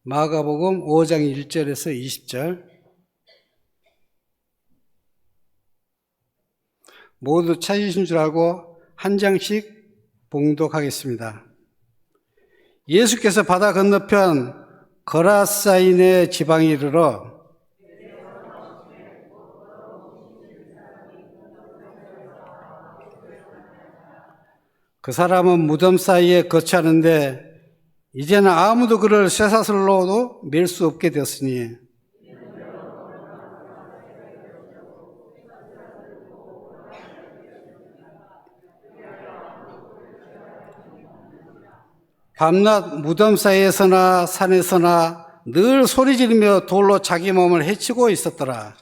마가복음 5장 1절에서 20절. 모두 찾으신 줄 알고 한 장씩 봉독하겠습니다. 예수께서 바다 건너편 거라사인의 지방에 이르러 그 사람은 무덤 사이에 거처하는데 이제는 아무도 그를 쇠사슬로도 맬 수 없게 되었으니 밤낮 무덤 사이에서나 산에서나 늘 소리 지르며 돌로 자기 몸을 해치고 있었더라.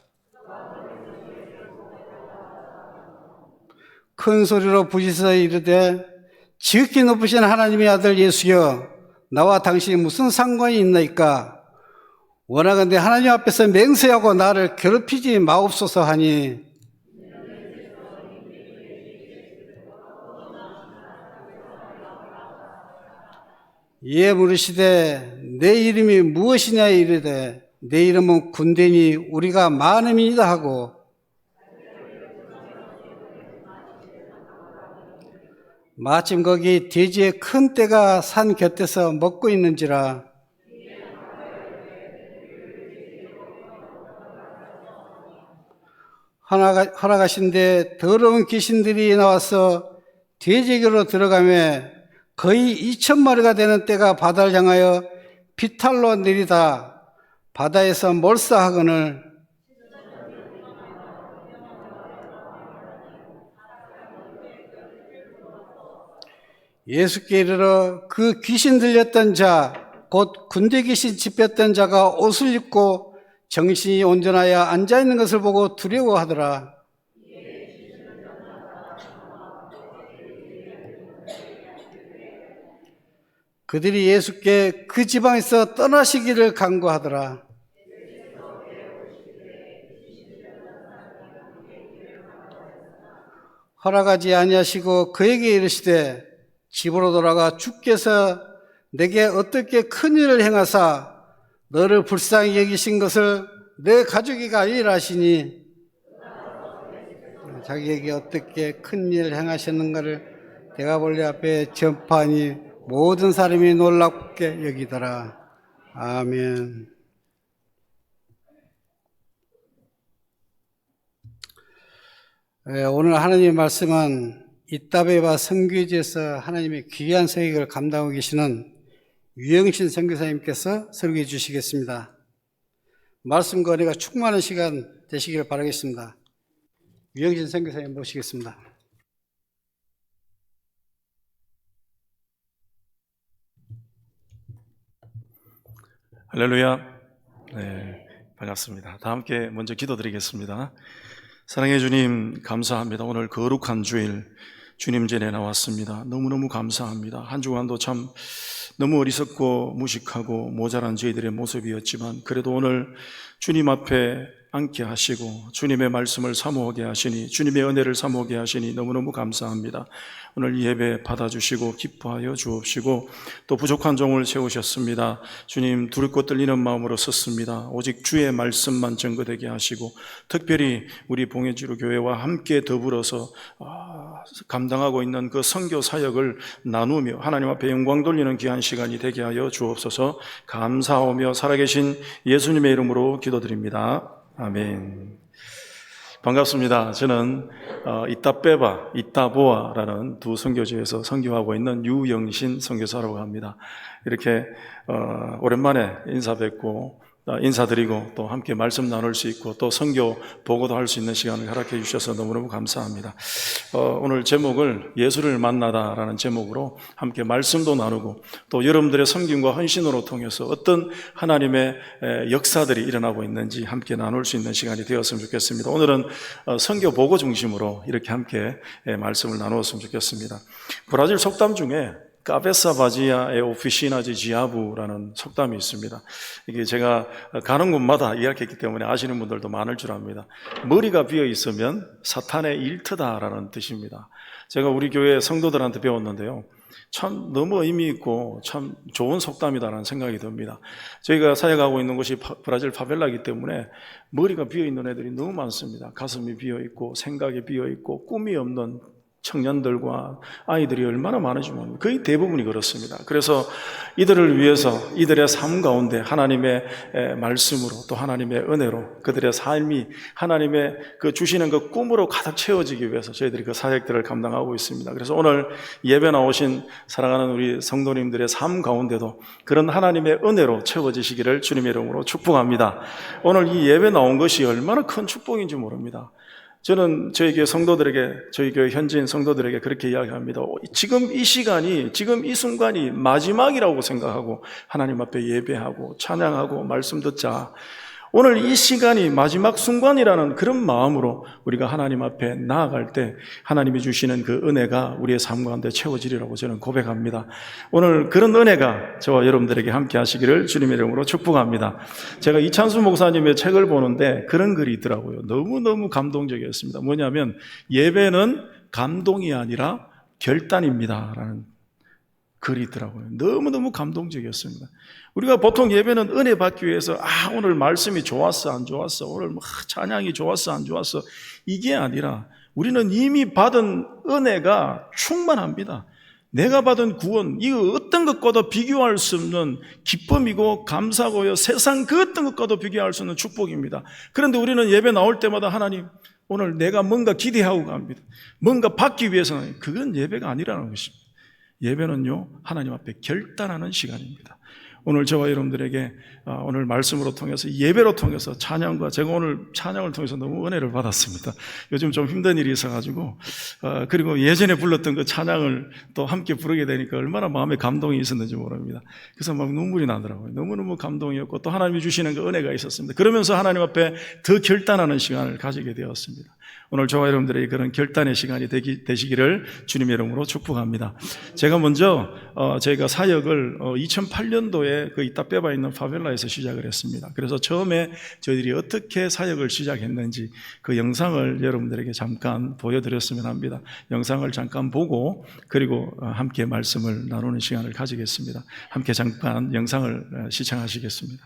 큰 소리로 부짖어 이르되 지극히 높으신 하나님의 아들 예수여, 나와 당신이 무슨 상관이 있나이까? 원하건대 하나님 앞에서 맹세하고 나를 괴롭히지 마옵소서 하니 이에 물으시되 내 이름이 무엇이냐 이르되 내 이름은 군대니 우리가 많음이니이다 하고 마침 거기 돼지의 큰 떼가 산 곁에서 먹고 있는지라. 허락하신데 더러운 귀신들이 나와서 돼지에게로 들어가며 거의 2,000마리가 되는 떼가 바다를 향하여 비탈로 내리다 바다에서 몰사하거늘 예수께 이르러 그 귀신 들렸던 자 곧 군대 귀신 집혔던 자가 옷을 입고 정신이 온전하여 앉아있는 것을 보고 두려워하더라. 그들이 예수께 그 지방에서 떠나시기를 간구하더라. 허락하지 아니하시고 그에게 이르시되 집으로 돌아가 주께서 내게 어떻게 큰 일을 행하사 너를 불쌍히 여기신 것을 내 가족에게 알리라 하시니, 자기에게 어떻게 큰 일을 행하셨는가를 대가벌레 앞에 전파하니 모든 사람이 놀랍게 여기더라. 아멘. 오늘 하나님의 말씀은 이따베바 선교지에서 하나님의 귀한 사역을 감당하고 계시는 유영신 선교사님께서 설교해 주시겠습니다. 말씀과 은혜가 충만한 시간 되시기를 바라겠습니다. 유영신 선교사님 모시겠습니다. 할렐루야. 네, 반갑습니다. 다 함께 먼저 기도드리겠습니다. 사랑해 주님, 감사합니다. 오늘 거룩한 주일 주님 전에 나왔습니다. 너무너무 감사합니다. 한 주간도 참 너무 어리석고 무식하고 모자란 저희들의 모습이었지만 그래도 오늘 주님 앞에 앉게 하시고 주님의 말씀을 사모하게 하시니, 주님의 은혜를 사모하게 하시니 너무너무 감사합니다. 오늘 이 예배 받아주시고 기뻐하여 주옵시고 또 부족한 종을 세우셨습니다. 주님, 두렵고 떨리는 마음으로 섰습니다. 오직 주의 말씀만 증거되게 하시고 특별히 우리 봉해지루 교회와 함께 더불어서 감당하고 있는 그 선교 사역을 나누며 하나님 앞에 영광 돌리는 귀한 시간이 되게 하여 주옵소서. 감사하며 살아계신 예수님의 이름으로 기도드립니다. 아멘. 반갑습니다. 저는 이따빼바, 이따보아라는 두 선교지에서 선교하고 있는 유영신 선교사라고 합니다. 이렇게 오랜만에 인사 뵙고 인사드리고 또 함께 말씀 나눌 수 있고 또 선교 보고도 할 수 있는 시간을 허락해 주셔서 너무너무 감사합니다. 오늘 제목을 예수를 만나다라는 제목으로 함께 말씀도 나누고 또 여러분들의 섬김과 헌신으로 통해서 어떤 하나님의 역사들이 일어나고 있는지 함께 나눌 수 있는 시간이 되었으면 좋겠습니다. 오늘은 선교 보고 중심으로 이렇게 함께 말씀을 나누었으면 좋겠습니다. 브라질 속담 중에 카베사 바지아의 오피시나지 지아부라는 속담이 있습니다. 이게 제가 가는 곳마다 이야기했기 때문에 아시는 분들도 많을 줄 압니다. 머리가 비어 있으면 사탄의 일터다라는 뜻입니다. 제가 우리 교회 성도들한테 배웠는데요, 참 너무 의미 있고 참 좋은 속담이다라는 생각이 듭니다. 저희가 사역하고 있는 곳이 브라질 파벨라이기 때문에 머리가 비어있는 애들이 너무 많습니다. 가슴이 비어있고 생각이 비어있고 꿈이 없는 청년들과 아이들이 얼마나 많은지 모릅니다. 거의 대부분이 그렇습니다. 그래서 이들을 위해서 이들의 삶 가운데 하나님의 말씀으로 또 하나님의 은혜로 그들의 삶이 하나님의 그 주시는 그 꿈으로 가득 채워지기 위해서 저희들이 그 사역들을 감당하고 있습니다. 그래서 오늘 예배 나오신 사랑하는 우리 성도님들의 삶 가운데도 그런 하나님의 은혜로 채워지시기를 주님의 이름으로 축복합니다. 오늘 이 예배 나온 것이 얼마나 큰 축복인지 모릅니다. 저는 저희 교회 성도들에게, 저희 교회 현지인 성도들에게 그렇게 이야기합니다. 지금 이 시간이, 지금 이 순간이 마지막이라고 생각하고 하나님 앞에 예배하고 찬양하고 말씀 듣자. 오늘 이 시간이 마지막 순간이라는 그런 마음으로 우리가 하나님 앞에 나아갈 때 하나님이 주시는 그 은혜가 우리의 삶 가운데 채워지리라고 저는 고백합니다. 오늘 그런 은혜가 저와 여러분들에게 함께 하시기를 주님의 이름으로 축복합니다. 제가 이찬수 목사님의 책을 보는데 그런 글이 있더라고요. 너무너무 감동적이었습니다. 뭐냐면 예배는 감동이 아니라 결단입니다 라는 글이 있더라고요. 너무너무 감동적이었습니다. 우리가 보통 예배는 은혜 받기 위해서 오늘 말씀이 좋았어 안 좋았어, 오늘 찬양이 좋았어 안 좋았어, 이게 아니라 우리는 이미 받은 은혜가 충만합니다. 내가 받은 구원, 이거 어떤 것과도 비교할 수 없는 기쁨이고 감사고요, 세상 그 어떤 것과도 비교할 수 없는 축복입니다. 그런데 우리는 예배 나올 때마다 하나님 오늘 내가 뭔가 기대하고 갑니다. 뭔가 받기 위해서는, 그건 예배가 아니라는 것입니다. 예배는요, 하나님 앞에 결단하는 시간입니다. 오늘 저와 여러분들에게 오늘 말씀으로 통해서, 예배로 통해서 찬양과, 제가 오늘 찬양을 통해서 너무 은혜를 받았습니다. 요즘 좀 힘든 일이 있어가지고 그리고 예전에 불렀던 그 찬양을 또 함께 부르게 되니까 얼마나 마음에 감동이 있었는지 모릅니다. 그래서 막 눈물이 나더라고요. 너무너무 감동이었고 또 하나님이 주시는 그 은혜가 있었습니다. 그러면서 하나님 앞에 더 결단하는 시간을 가지게 되었습니다. 오늘 저와 여러분들에게 그런 결단의 시간이 되시기를 주님의 이름으로 축복합니다. 제가 먼저 저희가 사역을 2008년도에 그 이따빼바 있는 파벨라에서 시작을 했습니다. 그래서 처음에 저희들이 어떻게 사역을 시작했는지 그 영상을 여러분들에게 잠깐 보여드렸으면 합니다. 영상을 잠깐 보고 그리고 함께 말씀을 나누는 시간을 가지겠습니다. 함께 잠깐 영상을 시청하시겠습니다.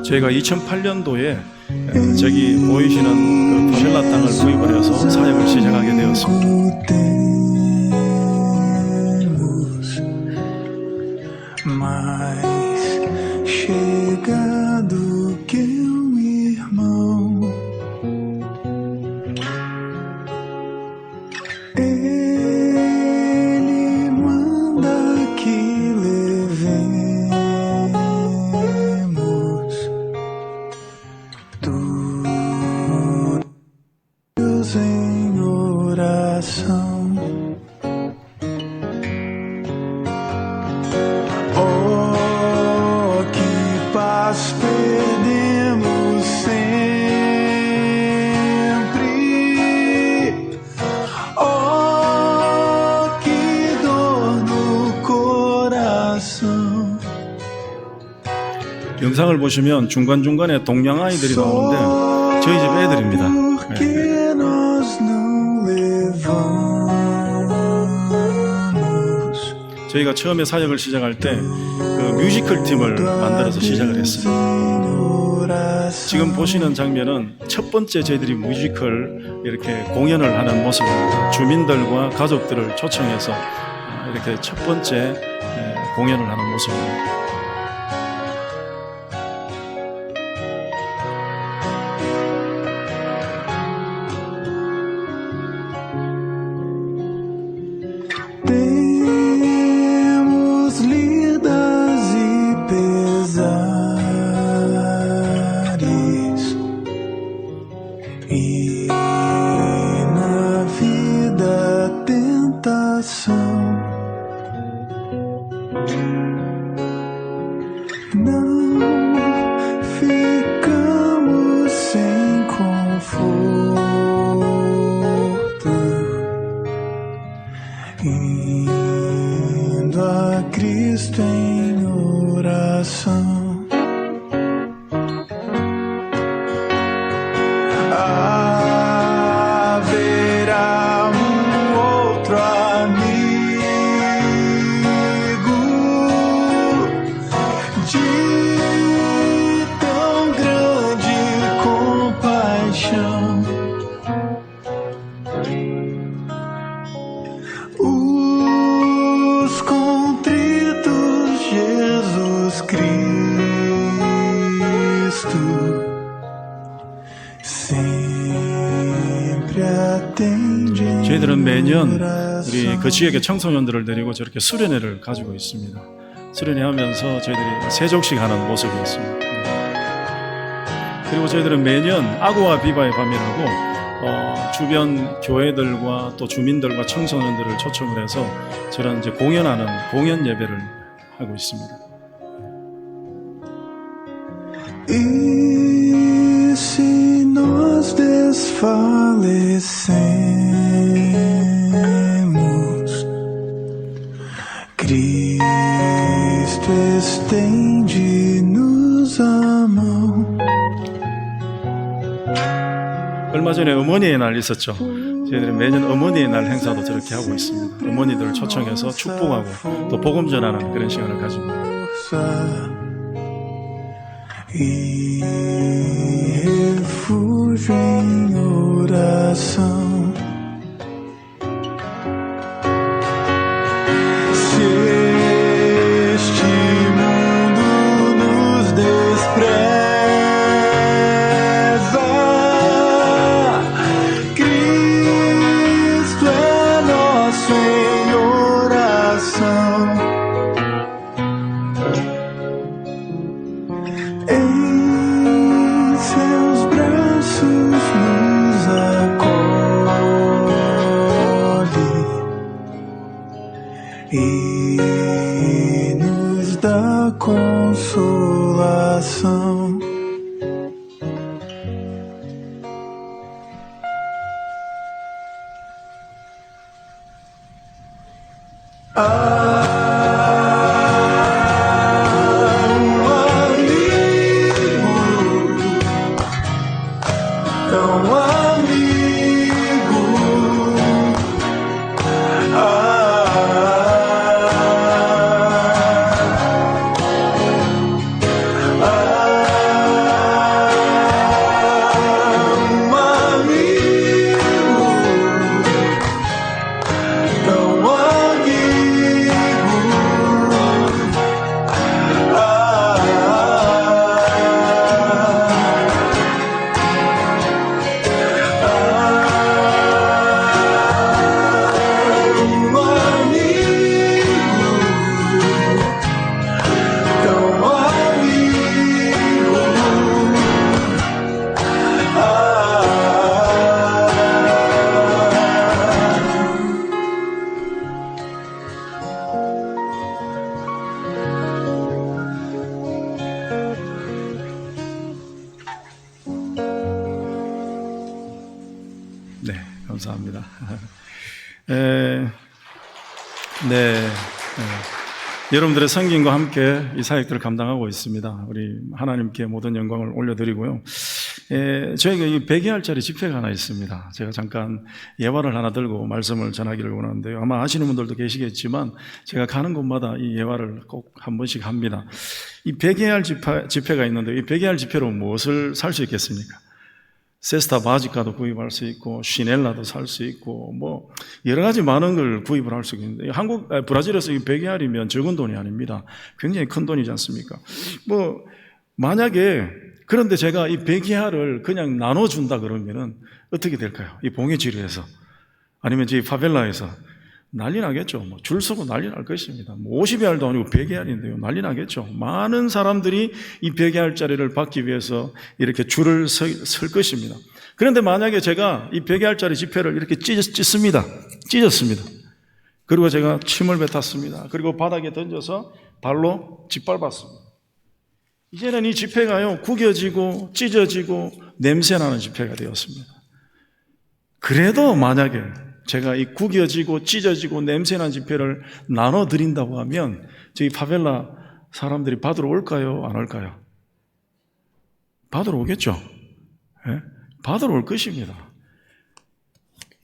저희가 2008년도에 저기 보이시는 그 파벨라 땅을 구입을 해서 사역을 시작하게 되었습니다. 영상을 보시면 중간중간에 동양 아이들이 나오는데 저희 집 애들입니다. 저희가 처음에 사역을 시작할 때 그 뮤지컬 팀을 만들어서 시작을 했습니다. 지금 보시는 장면은 첫 번째 저희들이 뮤지컬 이렇게 공연을 하는 모습입니다. 주민들과 가족들을 초청해서 이렇게 첫 번째 공연을 하는 모습입니다. Temos lidas e pesares. e na vida tentação. Não ficamos sem conforto, indo a Cristo em oração. Haverá outro amigo de tão grande compaixão. Os contritos Jesus Cristo sempre atende. 저희들은 매년 우리 그 지역의 청소년들을 데리고 저렇게 수련회를 가지고 있습니다. 수련회 하면서 저희들이 세족식 하는 모습이 있습니다. 그리고 저희들은 매년 아고와 비바의 밤이라고 주변 교회들과 또 주민들과 청소년들을 초청을 해서 저런 이제 공연 예배를 하고 있습니다. E se nós desfalecemos, Cristo estende-nos a mão. 얼마 전에 어머니의 날 있었죠. 저희들이 매년 어머니의 날 행사도 저렇게 하고 있습니다. 어머니들을 초청해서 축복하고 또 복음 전하는 그런 시간을 가집니다. E refúgio em oração. Se este mundo nos despreza, Cristo é nosso em oração. Em seus braços nos acolhe e nos dá consolação. 네, 감사합니다. 네. 여러분들의 성김과 함께 이 사역들을 감당하고 있습니다. 우리 하나님께 모든 영광을 올려드리고요. 저희가 이 100여일짜리 집회가 하나 있습니다. 제가 잠깐 예화를 하나 들고 말씀을 전하기를 원하는데요. 아마 아시는 분들도 계시겠지만 제가 가는 곳마다 이 예화를 꼭 한 번씩 합니다. 이 100여일 집회가 있는데 이 100여일 집회로 무엇을 살 수 있겠습니까? 세스타 바지가도 구입할 수 있고 시넬라도 살 수 있고 뭐 여러 가지 많은 걸 구입을 할 수 있는데 브라질에서 이 100알이면 적은 돈이 아닙니다. 굉장히 큰 돈이지 않습니까? 뭐 만약에 그런데 제가 이 100알을 그냥 나눠준다 그러면은 어떻게 될까요? 이 봉해지리에서 아니면 이 파벨라에서 난리 나겠죠. 줄 서고 난리 날 것입니다. 50AR도 아니고 100AR인데요. 난리 나겠죠. 많은 사람들이 이 100AR짜리를 받기 위해서 이렇게 줄을 설 것입니다. 그런데 만약에 제가 이 100AR짜리 지폐를 이렇게 찢습니다. 찢었습니다. 그리고 제가 침을 뱉었습니다. 그리고 바닥에 던져서 발로 짓밟았습니다. 이제는 이 지폐가요, 구겨지고 찢어지고 냄새나는 지폐가 되었습니다. 그래도 만약에 제가 이 구겨지고 찢어지고 냄새난 지폐를 나눠드린다고 하면 저희 파벨라 사람들이 받으러 올까요? 안 올까요? 받으러 오겠죠? 예? 받으러 올 것입니다.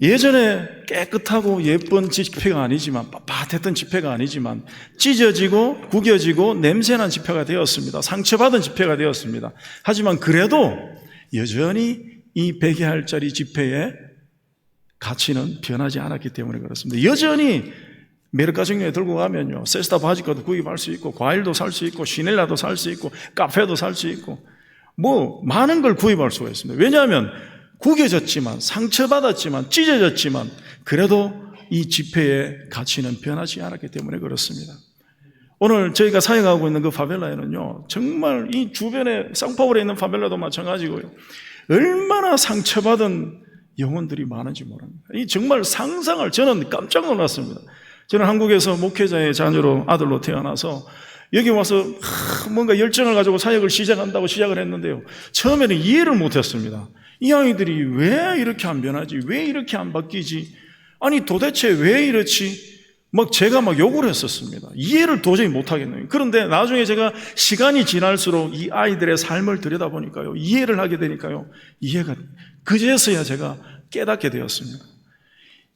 예전에 깨끗하고 예쁜 지폐가 아니지만, 빳빳했던 지폐가 아니지만 찢어지고 구겨지고 냄새난 지폐가 되었습니다. 상처받은 지폐가 되었습니다. 하지만 그래도 여전히 이 100AR짜리 지폐의 가치는 변하지 않았기 때문에 그렇습니다. 여전히 메르카정류에 들고 가면요, 세스타 바지가도 구입할 수 있고, 과일도 살 수 있고, 시넬라도 살 수 있고, 카페도 살 수 있고, 많은 걸 구입할 수가 있습니다. 왜냐하면 구겨졌지만, 상처받았지만, 찢어졌지만 그래도 이 지폐의 가치는 변하지 않았기 때문에 그렇습니다. 오늘 저희가 사역하고 있는 그 파벨라에는요, 정말 이 주변에 상파울에 있는 파벨라도 마찬가지고요, 얼마나 상처받은 영혼들이 많은지 모릅니다. 이 정말 저는 깜짝 놀랐습니다. 저는 한국에서 목회자의 자녀로 아들로 태어나서 여기 와서 뭔가 열정을 가지고 사역을 시작한다고 시작을 했는데요, 처음에는 이해를 못했습니다. 이 아이들이 왜 이렇게 안 변하지? 왜 이렇게 안 바뀌지? 아니 도대체 왜 이렇지? 제가 욕을 했었습니다. 이해를 도저히 못하겠네요. 그런데 나중에 제가 시간이 지날수록 이 아이들의 삶을 들여다보니까요, 이해를 하게 되니까요, 그제서야 제가 깨닫게 되었습니다.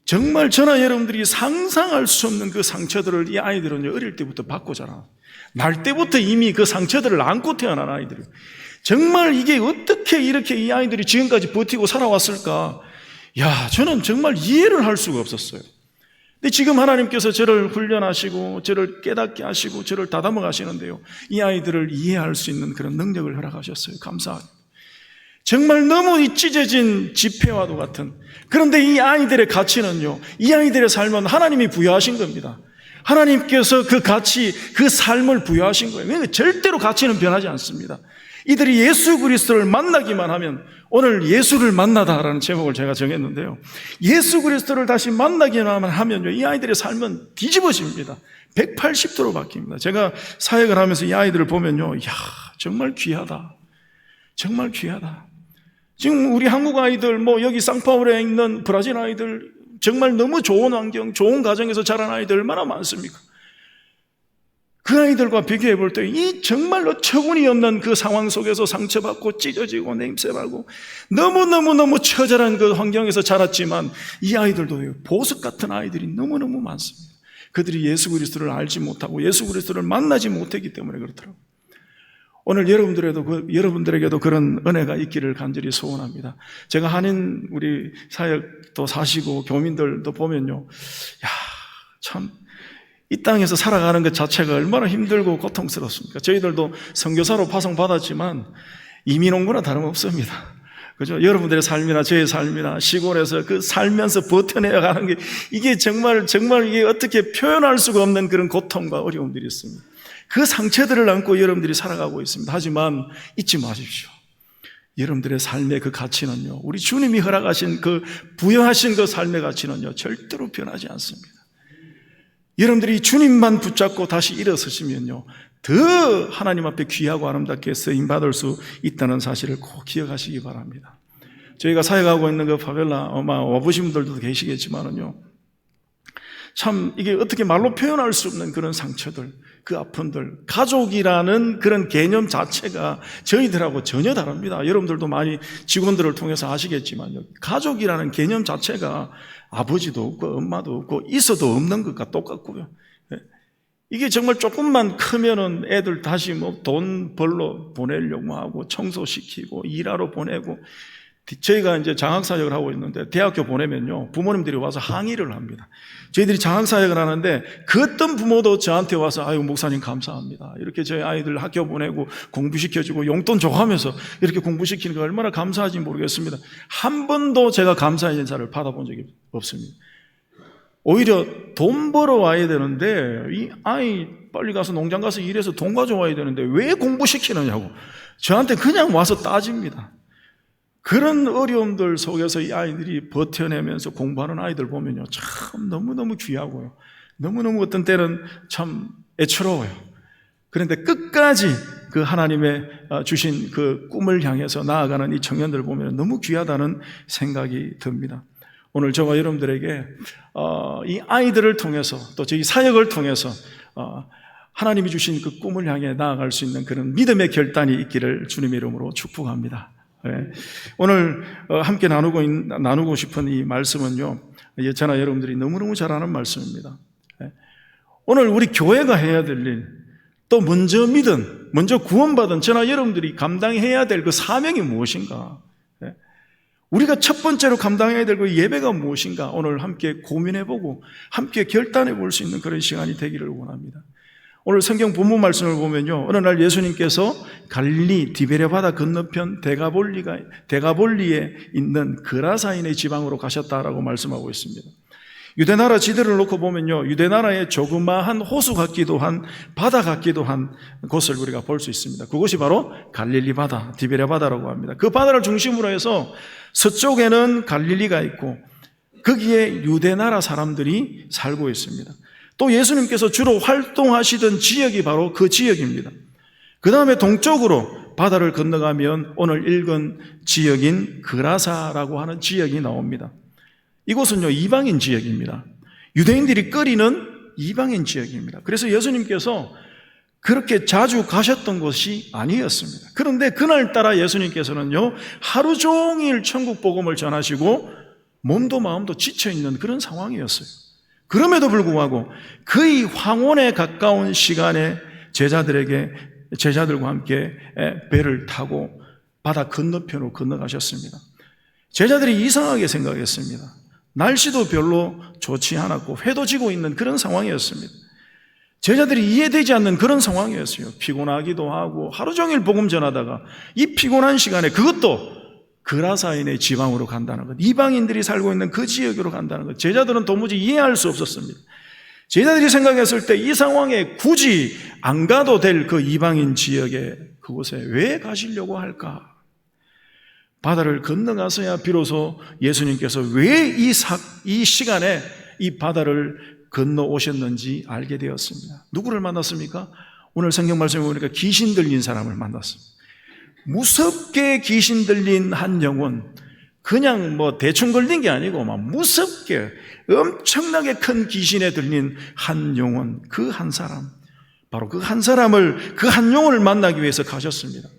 정말 저나 여러분들이 상상할 수 없는 그 상처들을 이 아이들은 어릴 때부터 받고 자라. 날 때부터 이미 그 상처들을 안고 태어난 아이들이에요. 정말 이게 어떻게 이렇게 이 아이들이 지금까지 버티고 살아왔을까? 저는 정말 이해를 할 수가 없었어요. 근데 지금 하나님께서 저를 훈련하시고 저를 깨닫게 하시고 저를 다듬어 가시는데요, 이 아이들을 이해할 수 있는 그런 능력을 허락하셨어요. 감사합니다. 정말 너무 이 찢어진 지폐와도 같은, 그런데 이 아이들의 가치는요, 이 아이들의 삶은 하나님이 부여하신 겁니다. 하나님께서 그 가치, 그 삶을 부여하신 거예요. 그러니까 절대로 가치는 변하지 않습니다. 이들이 예수 그리스도를 만나기만 하면, 오늘 예수를 만나다라는 제목을 제가 정했는데요, 예수 그리스도를 다시 만나기만 하면요, 이 아이들의 삶은 뒤집어집니다. 180도로 바뀝니다. 제가 사역을 하면서 이 아이들을 보면요, 정말 귀하다. 정말 귀하다. 지금 우리 한국 아이들, 여기 상파울에 있는 브라질 아이들, 정말 너무 좋은 환경, 좋은 가정에서 자란 아이들 얼마나 많습니까? 그 아이들과 비교해 볼 때 이 정말로 처구니없는 그 상황 속에서 상처받고 찢어지고 냄새나고 너무너무 처절한 그 환경에서 자랐지만, 이 아이들도 보석 같은 아이들이 너무너무 많습니다. 그들이 예수 그리스도를 알지 못하고 예수 그리스도를 만나지 못했기 때문에 그렇더라고요. 오늘 여러분들에게도 그런 은혜가 있기를 간절히 소원합니다. 제가 한인 우리 사역도 사시고 교민들도 보면요, 참 이 땅에서 살아가는 것 자체가 얼마나 힘들고 고통스럽습니까? 저희들도 선교사로 파송받았지만 이민 온 거나 다름없습니다. 그죠? 여러분들의 삶이나 저의 삶이나 시골에서 그 살면서 버텨내야 가는 게, 이게 정말 이게 어떻게 표현할 수가 없는 그런 고통과 어려움들이 있습니다. 그 상처들을 안고 여러분들이 살아가고 있습니다. 하지만 잊지 마십시오. 여러분들의 삶의 그 가치는요, 우리 주님이 허락하신 부여하신 그 삶의 가치는요, 절대로 변하지 않습니다. 여러분들이 주님만 붙잡고 다시 일어서시면요, 더 하나님 앞에 귀하고 아름답게 쓰임받을 수 있다는 사실을 꼭 기억하시기 바랍니다. 저희가 사역하고 있는 그 파벨라, 아마 와보신 분들도 계시겠지만은요, 참 이게 어떻게 말로 표현할 수 없는 그런 상처들, 그 아픔들, 가족이라는 그런 개념 자체가 저희들하고 전혀 다릅니다. 여러분들도 많이 직원들을 통해서 아시겠지만요, 가족이라는 개념 자체가 아버지도 없고 엄마도 없고 있어도 없는 것과 똑같고요. 이게 정말 조금만 크면은 애들 다시 돈 벌러 보내려고 하고 청소시키고 일하러 보내고, 저희가 이제 장학사역을 하고 있는데 대학교 보내면요, 부모님들이 와서 항의를 합니다. 저희들이 장학사역을 하는데 그 어떤 부모도 저한테 와서, 아유 목사님 감사합니다, 이렇게 저희 아이들 학교 보내고 공부시켜주고 용돈 줘가면서 이렇게 공부시키는 거 얼마나 감사하지 모르겠습니다. 한 번도 제가 감사의 인사를 받아본 적이 없습니다. 오히려 돈 벌어와야 되는데 이 아이 빨리 가서 농장 가서 일해서 돈 가져와야 되는데 왜 공부시키느냐고 저한테 그냥 와서 따집니다. 그런 어려움들 속에서 이 아이들이 버텨내면서 공부하는 아이들 보면요, 참 너무너무 귀하고요, 너무너무 어떤 때는 참 애처로워요. 그런데 끝까지 그 하나님의 주신 그 꿈을 향해서 나아가는 이 청년들 보면 너무 귀하다는 생각이 듭니다. 오늘 저와 여러분들에게 이 아이들을 통해서 또 저희 사역을 통해서 하나님이 주신 그 꿈을 향해 나아갈 수 있는 그런 믿음의 결단이 있기를 주님의 이름으로 축복합니다. 오늘 함께 나누고 싶은 이 말씀은요, 저나 여러분들이 너무너무 잘 아는 말씀입니다. 오늘 우리 교회가 해야 될 일, 또 먼저 믿은, 먼저 구원받은 저나 여러분들이 감당해야 될 그 사명이 무엇인가, 우리가 첫 번째로 감당해야 될 그 예배가 무엇인가, 오늘 함께 고민해보고 함께 결단해볼 수 있는 그런 시간이 되기를 원합니다. 오늘 성경 본문 말씀을 보면요, 어느 날 예수님께서 갈릴리 디베레 바다 건너편 데가볼리에 있는 그라사인의 지방으로 가셨다라고 말씀하고 있습니다. 유대나라 지도를 놓고 보면요, 유대나라의 조그마한 호수 같기도 한 바다 같기도 한 곳을 우리가 볼 수 있습니다. 그곳이 바로 갈릴리 바다, 디베레 바다라고 합니다. 그 바다를 중심으로 해서 서쪽에는 갈릴리가 있고 거기에 유대나라 사람들이 살고 있습니다. 또 예수님께서 주로 활동하시던 지역이 바로 그 지역입니다. 그 다음에 동쪽으로 바다를 건너가면 오늘 읽은 지역인 그라사라고 하는 지역이 나옵니다. 이곳은요, 이방인 지역입니다. 유대인들이 꺼리는 이방인 지역입니다. 그래서 예수님께서 그렇게 자주 가셨던 곳이 아니었습니다. 그런데 그날따라 예수님께서는요, 하루 종일 천국 복음을 전하시고 몸도 마음도 지쳐있는 그런 상황이었어요. 그럼에도 불구하고 거의 황혼에 가까운 시간에 제자들과 함께 배를 타고 바다 건너편으로 건너가셨습니다. 제자들이 이상하게 생각했습니다. 날씨도 별로 좋지 않았고 회도 지고 있는 그런 상황이었습니다. 제자들이 이해되지 않는 그런 상황이었어요. 피곤하기도 하고 하루 종일 복음 전하다가 이 피곤한 시간에 그것도 그라사인의 지방으로 간다는 것, 이방인들이 살고 있는 그 지역으로 간다는 것, 제자들은 도무지 이해할 수 없었습니다. 제자들이 생각했을 때 이 상황에 굳이 안 가도 될 그 이방인 지역에 그곳에 왜 가시려고 할까? 바다를 건너가서야 비로소 예수님께서 왜 이 시간에 이 바다를 건너오셨는지 알게 되었습니다. 누구를 만났습니까? 오늘 성경 말씀에 보니까 귀신 들린 사람을 만났습니다. 무섭게 귀신 들린 한 영혼, 그냥 대충 걸린 게 아니고 막 무섭게 엄청나게 큰 귀신에 들린 한 영혼, 그 한 사람, 바로 그 한 사람을, 그 한 영혼을 만나기 위해서 가셨습니다.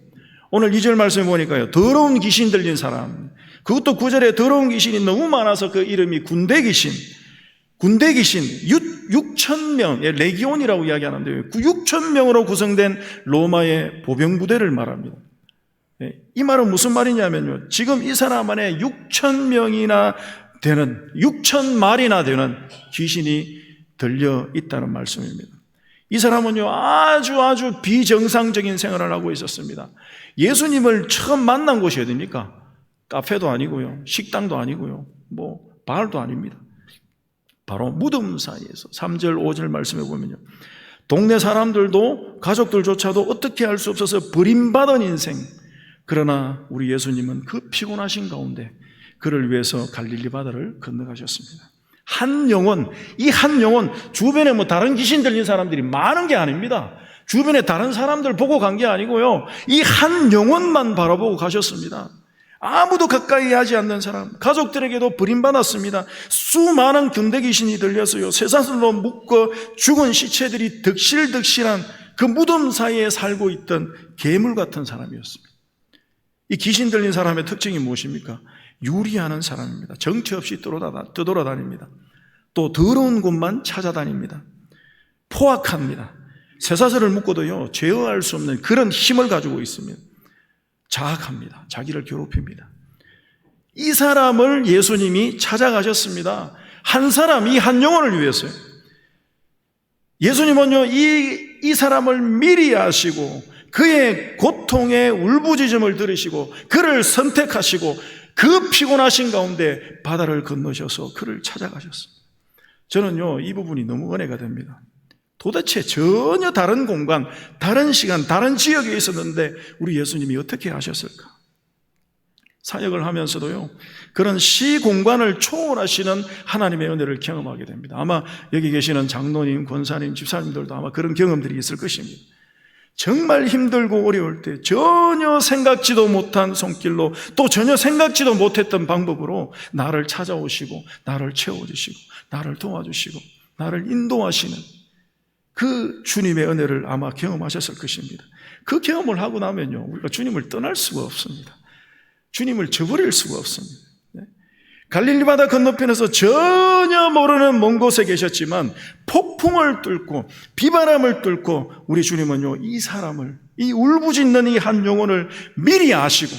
오늘 2절 말씀에 보니까요, 더러운 귀신 들린 사람, 그것도 9절에 더러운 귀신이 너무 많아서 그 이름이 군대 귀신 6,000명, 레기온이라고 이야기하는데요, 6,000명으로 구성된 로마의 보병부대를 말합니다. 이 말은 무슨 말이냐면요, 지금 이 사람 안에 6,000명이나 되는, 6,000마리나 되는 귀신이 들려 있다는 말씀입니다. 이 사람은요, 아주 비정상적인 생활을 하고 있었습니다. 예수님을 처음 만난 곳이 어디입니까? 카페도 아니고요, 식당도 아니고요, 바알도 아닙니다. 바로 무덤 사이에서 3절 5절 말씀해 보면요, 동네 사람들도 가족들조차도 어떻게 할 수 없어서 버림받은 인생. 그러나 우리 예수님은 그 피곤하신 가운데 그를 위해서 갈릴리 바다를 건너가셨습니다. 한 영혼, 이 한 영혼, 주변에 다른 귀신 들린 사람들이 많은 게 아닙니다. 주변에 다른 사람들 보고 간 게 아니고요, 이 한 영혼만 바라보고 가셨습니다. 아무도 가까이 하지 않는 사람, 가족들에게도 버림받았습니다. 수많은 군대 귀신이 들려서요, 쇠사슬로 묶어 죽은 시체들이 득실득실한 그 무덤 사이에 살고 있던 괴물 같은 사람이었습니다. 이 귀신 들린 사람의 특징이 무엇입니까? 유리하는 사람입니다. 정처 없이 떠돌아다닙니다. 또 더러운 곳만 찾아다닙니다. 포악합니다. 쇠사슬을 묶어도요, 제어할 수 없는 그런 힘을 가지고 있습니다. 자학합니다. 자기를 괴롭힙니다. 이 사람을 예수님이 찾아가셨습니다. 한 사람, 이 한 영혼을 위해서요. 예수님은요, 이 사람을 미리 아시고 그의 고통의 울부짖음을 들으시고 그를 선택하시고 그 피곤하신 가운데 바다를 건너셔서 그를 찾아가셨습니다. 저는요, 이 부분이 너무 은혜가 됩니다. 도대체 전혀 다른 공간, 다른 시간, 다른 지역에 있었는데 우리 예수님이 어떻게 하셨을까? 사역을 하면서도요, 그런 시공간을 초월하시는 하나님의 은혜를 경험하게 됩니다. 아마 여기 계시는 장로님, 권사님, 집사님들도 아마 그런 경험들이 있을 것입니다. 정말 힘들고 어려울 때 전혀 생각지도 못한 손길로, 또 전혀 생각지도 못했던 방법으로 나를 찾아오시고 나를 채워주시고 나를 도와주시고 나를 인도하시는 그 주님의 은혜를 아마 경험하셨을 것입니다. 그 경험을 하고 나면요, 우리가 주님을 떠날 수가 없습니다. 주님을 저버릴 수가 없습니다. 갈릴리 바다 건너편에서 전혀 모르는 먼 곳에 계셨지만 폭풍을 뚫고 비바람을 뚫고 우리 주님은요, 이 사람을, 이 울부짖는 이 한 영혼을 미리 아시고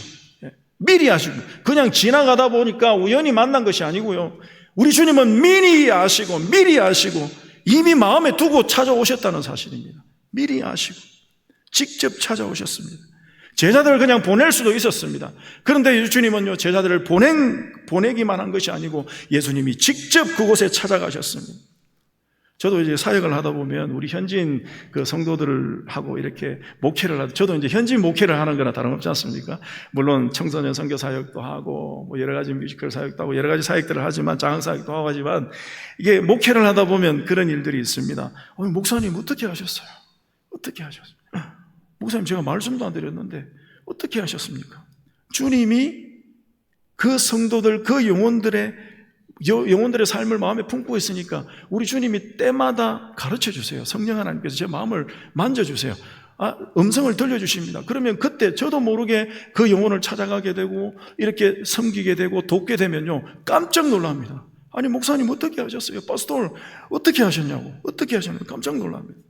그냥 지나가다 보니까 우연히 만난 것이 아니고요, 우리 주님은 미리 아시고 이미 마음에 두고 찾아오셨다는 사실입니다. 미리 아시고 직접 찾아오셨습니다. 제자들을 그냥 보낼 수도 있었습니다. 그런데 주님은요, 제자들을 보내기만 한 것이 아니고 예수님이 직접 그곳에 찾아가셨습니다. 저도 이제 사역을 하다 보면 우리 현지인 그 성도들을 하고 이렇게 목회를 하다, 저도 이제 현지인 목회를 하는 거나 다름없지 않습니까? 물론 청소년 선교 사역도 하고 뭐 여러 가지 뮤지컬 사역도 하고 여러 가지 사역들을 하지만, 장학 사역도 하고 하지만, 이게 목회를 하다 보면 그런 일들이 있습니다. 목사님 어떻게 하셨어요? 어떻게 하셨어요? 목사님, 제가 말씀도 안 드렸는데 어떻게 하셨습니까? 주님이 그 성도들, 그 영혼들의 삶을 마음에 품고 있으니까 우리 주님이 때마다 가르쳐 주세요. 성령 하나님께서 제 마음을 만져주세요. 음성을 들려주십니다. 그러면 그때 저도 모르게 그 영혼을 찾아가게 되고 이렇게 섬기게 되고 돕게 되면요, 깜짝 놀랍니다. 아니, 목사님 어떻게 하셨어요? 파스tor 어떻게 하셨냐고, 어떻게 하셨냐고 깜짝 놀랍니다.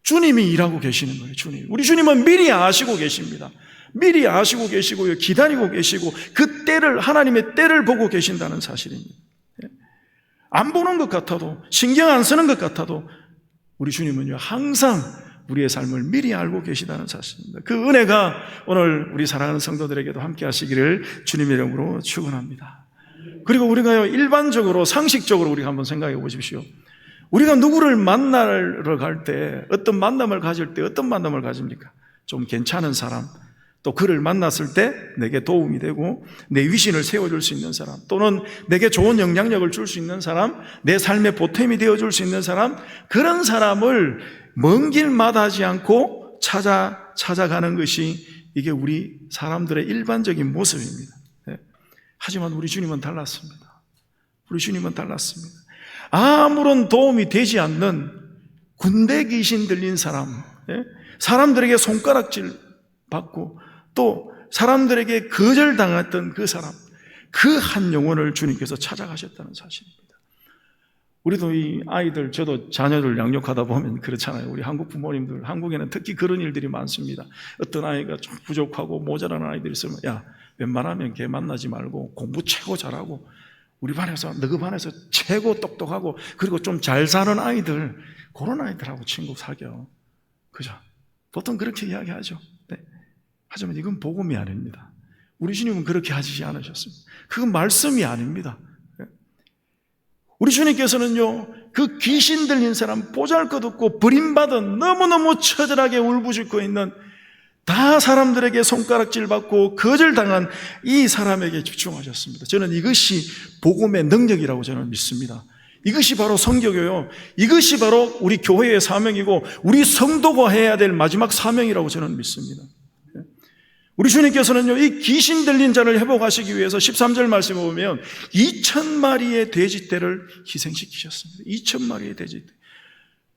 주님이 일하고 계시는 거예요. 주님. 우리 주님은 미리 아시고 계십니다. 미리 아시고 계시고요, 기다리고 계시고 그 때를, 하나님의 때를 보고 계신다는 사실입니다. 안 보는 것 같아도, 신경 안 쓰는 것 같아도 우리 주님은요, 항상 우리의 삶을 미리 알고 계시다는 사실입니다. 그 은혜가 오늘 우리 사랑하는 성도들에게도 함께 하시기를 주님의 이름으로 축원합니다. 그리고 우리가요, 일반적으로 상식적으로 우리가 한번 생각해 보십시오. 우리가 누구를 만나러 갈 때, 어떤 만남을 가질 때 어떤 만남을 가집니까? 좀 괜찮은 사람, 또 그를 만났을 때 내게 도움이 되고 내 위신을 세워줄 수 있는 사람, 또는 내게 좋은 영향력을 줄 수 있는 사람, 내 삶의 보탬이 되어줄 수 있는 사람, 그런 사람을 먼 길 마다하지 않고 찾아가는 것이 이게 우리 사람들의 일반적인 모습입니다. 하지만 우리 주님은 달랐습니다. 우리 주님은 달랐습니다. 아무런 도움이 되지 않는 군대 귀신 들린 사람, 사람들에게 손가락질 받고 또 사람들에게 거절당했던 그 사람, 그 한 영혼을 주님께서 찾아가셨다는 사실입니다. 우리도 이 아이들, 저도 자녀들 양육하다 보면 그렇잖아요. 우리 한국 부모님들, 한국에는 특히 그런 일들이 많습니다. 어떤 아이가 좀 부족하고 모자라는 아이들이 있으면, 야, 웬만하면 걔 만나지 말고 공부 최고 잘하고 우리 반에서, 너희 반에서 최고 똑똑하고 그리고 좀 잘 사는 아이들, 그런 아이들하고 친구 사겨. 그죠? 보통 그렇게 이야기하죠. 네. 하지만 이건 복음이 아닙니다. 우리 주님은 그렇게 하시지 않으셨습니다. 그건 말씀이 아닙니다. 우리 주님께서는요, 그 귀신 들린 사람, 보잘것없고 버림받은, 너무너무 처절하게 울부짖고 있는, 다 사람들에게 손가락질 받고 거절당한 이 사람에게 집중하셨습니다. 저는 이것이 복음의 능력이라고 저는 믿습니다. 이것이 바로 성교교요, 이것이 바로 우리 교회의 사명이고 우리 성도가 해야 될 마지막 사명이라고 저는 믿습니다. 우리 주님께서는요, 이 귀신 들린 자를 회복하시기 위해서 13절 말씀에 보면 2,000마리의 돼지떼를 희생시키셨습니다. 2,000마리의 돼지떼.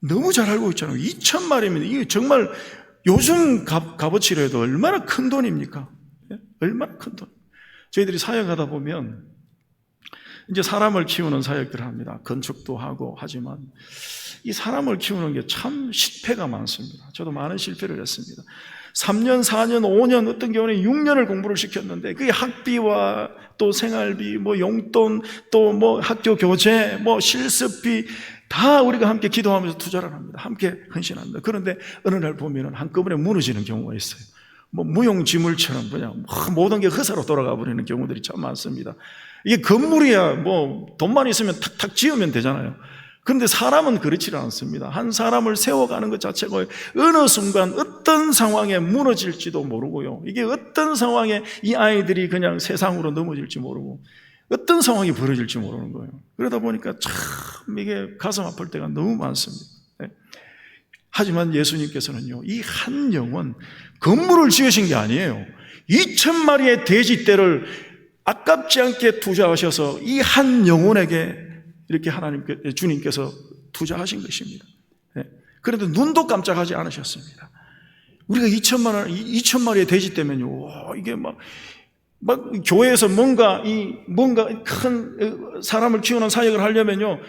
너무 잘 알고 있잖아요. 2,000마리면 이게 정말 요즘 값어치로 해도 얼마나 큰 돈입니까? 얼마나 큰 돈. 저희들이 사역하다 보면 이제 사람을 키우는 사역들을 합니다. 건축도 하고 하지만 이 사람을 키우는 게 참 실패가 많습니다. 저도 많은 실패를 했습니다. 3년, 4년, 5년, 어떤 경우는 6년을 공부를 시켰는데 그게 학비와 또 생활비, 뭐 용돈, 또 뭐 학교 교재, 뭐 실습비 다 우리가 함께 기도하면서 투자를 합니다. 함께 헌신합니다. 그런데 어느 날 보면 한꺼번에 무너지는 경우가 있어요. 뭐 무용지물처럼 그냥 모든 게 허사로 돌아가 버리는 경우들이 참 많습니다. 이게 건물이야 뭐 돈만 있으면 탁탁 지으면 되잖아요. 그런데 사람은 그렇지 않습니다. 한 사람을 세워가는 것 자체가 어느 순간 어떤 상황에 무너질지도 모르고요. 이게 어떤 상황에 이 아이들이 그냥 세상으로 넘어질지 모르고 어떤 상황이 벌어질지 모르는 거예요. 그러다 보니까 참 이게 가슴 아플 때가 너무 많습니다. 네. 하지만 예수님께서는요, 이 한 영혼, 건물을 지으신 게 아니에요. 2,000마리의 돼지떼를 아깝지 않게 투자하셔서 이 한 영혼에게 이렇게 주님께서 투자하신 것입니다. 그런데 눈도 깜짝하지 않으셨습니다. 우리가 2,000마리의 돼지 때면요, 이게 막 교회에서 뭔가 큰 사람을 키우는 사역을 하려면요,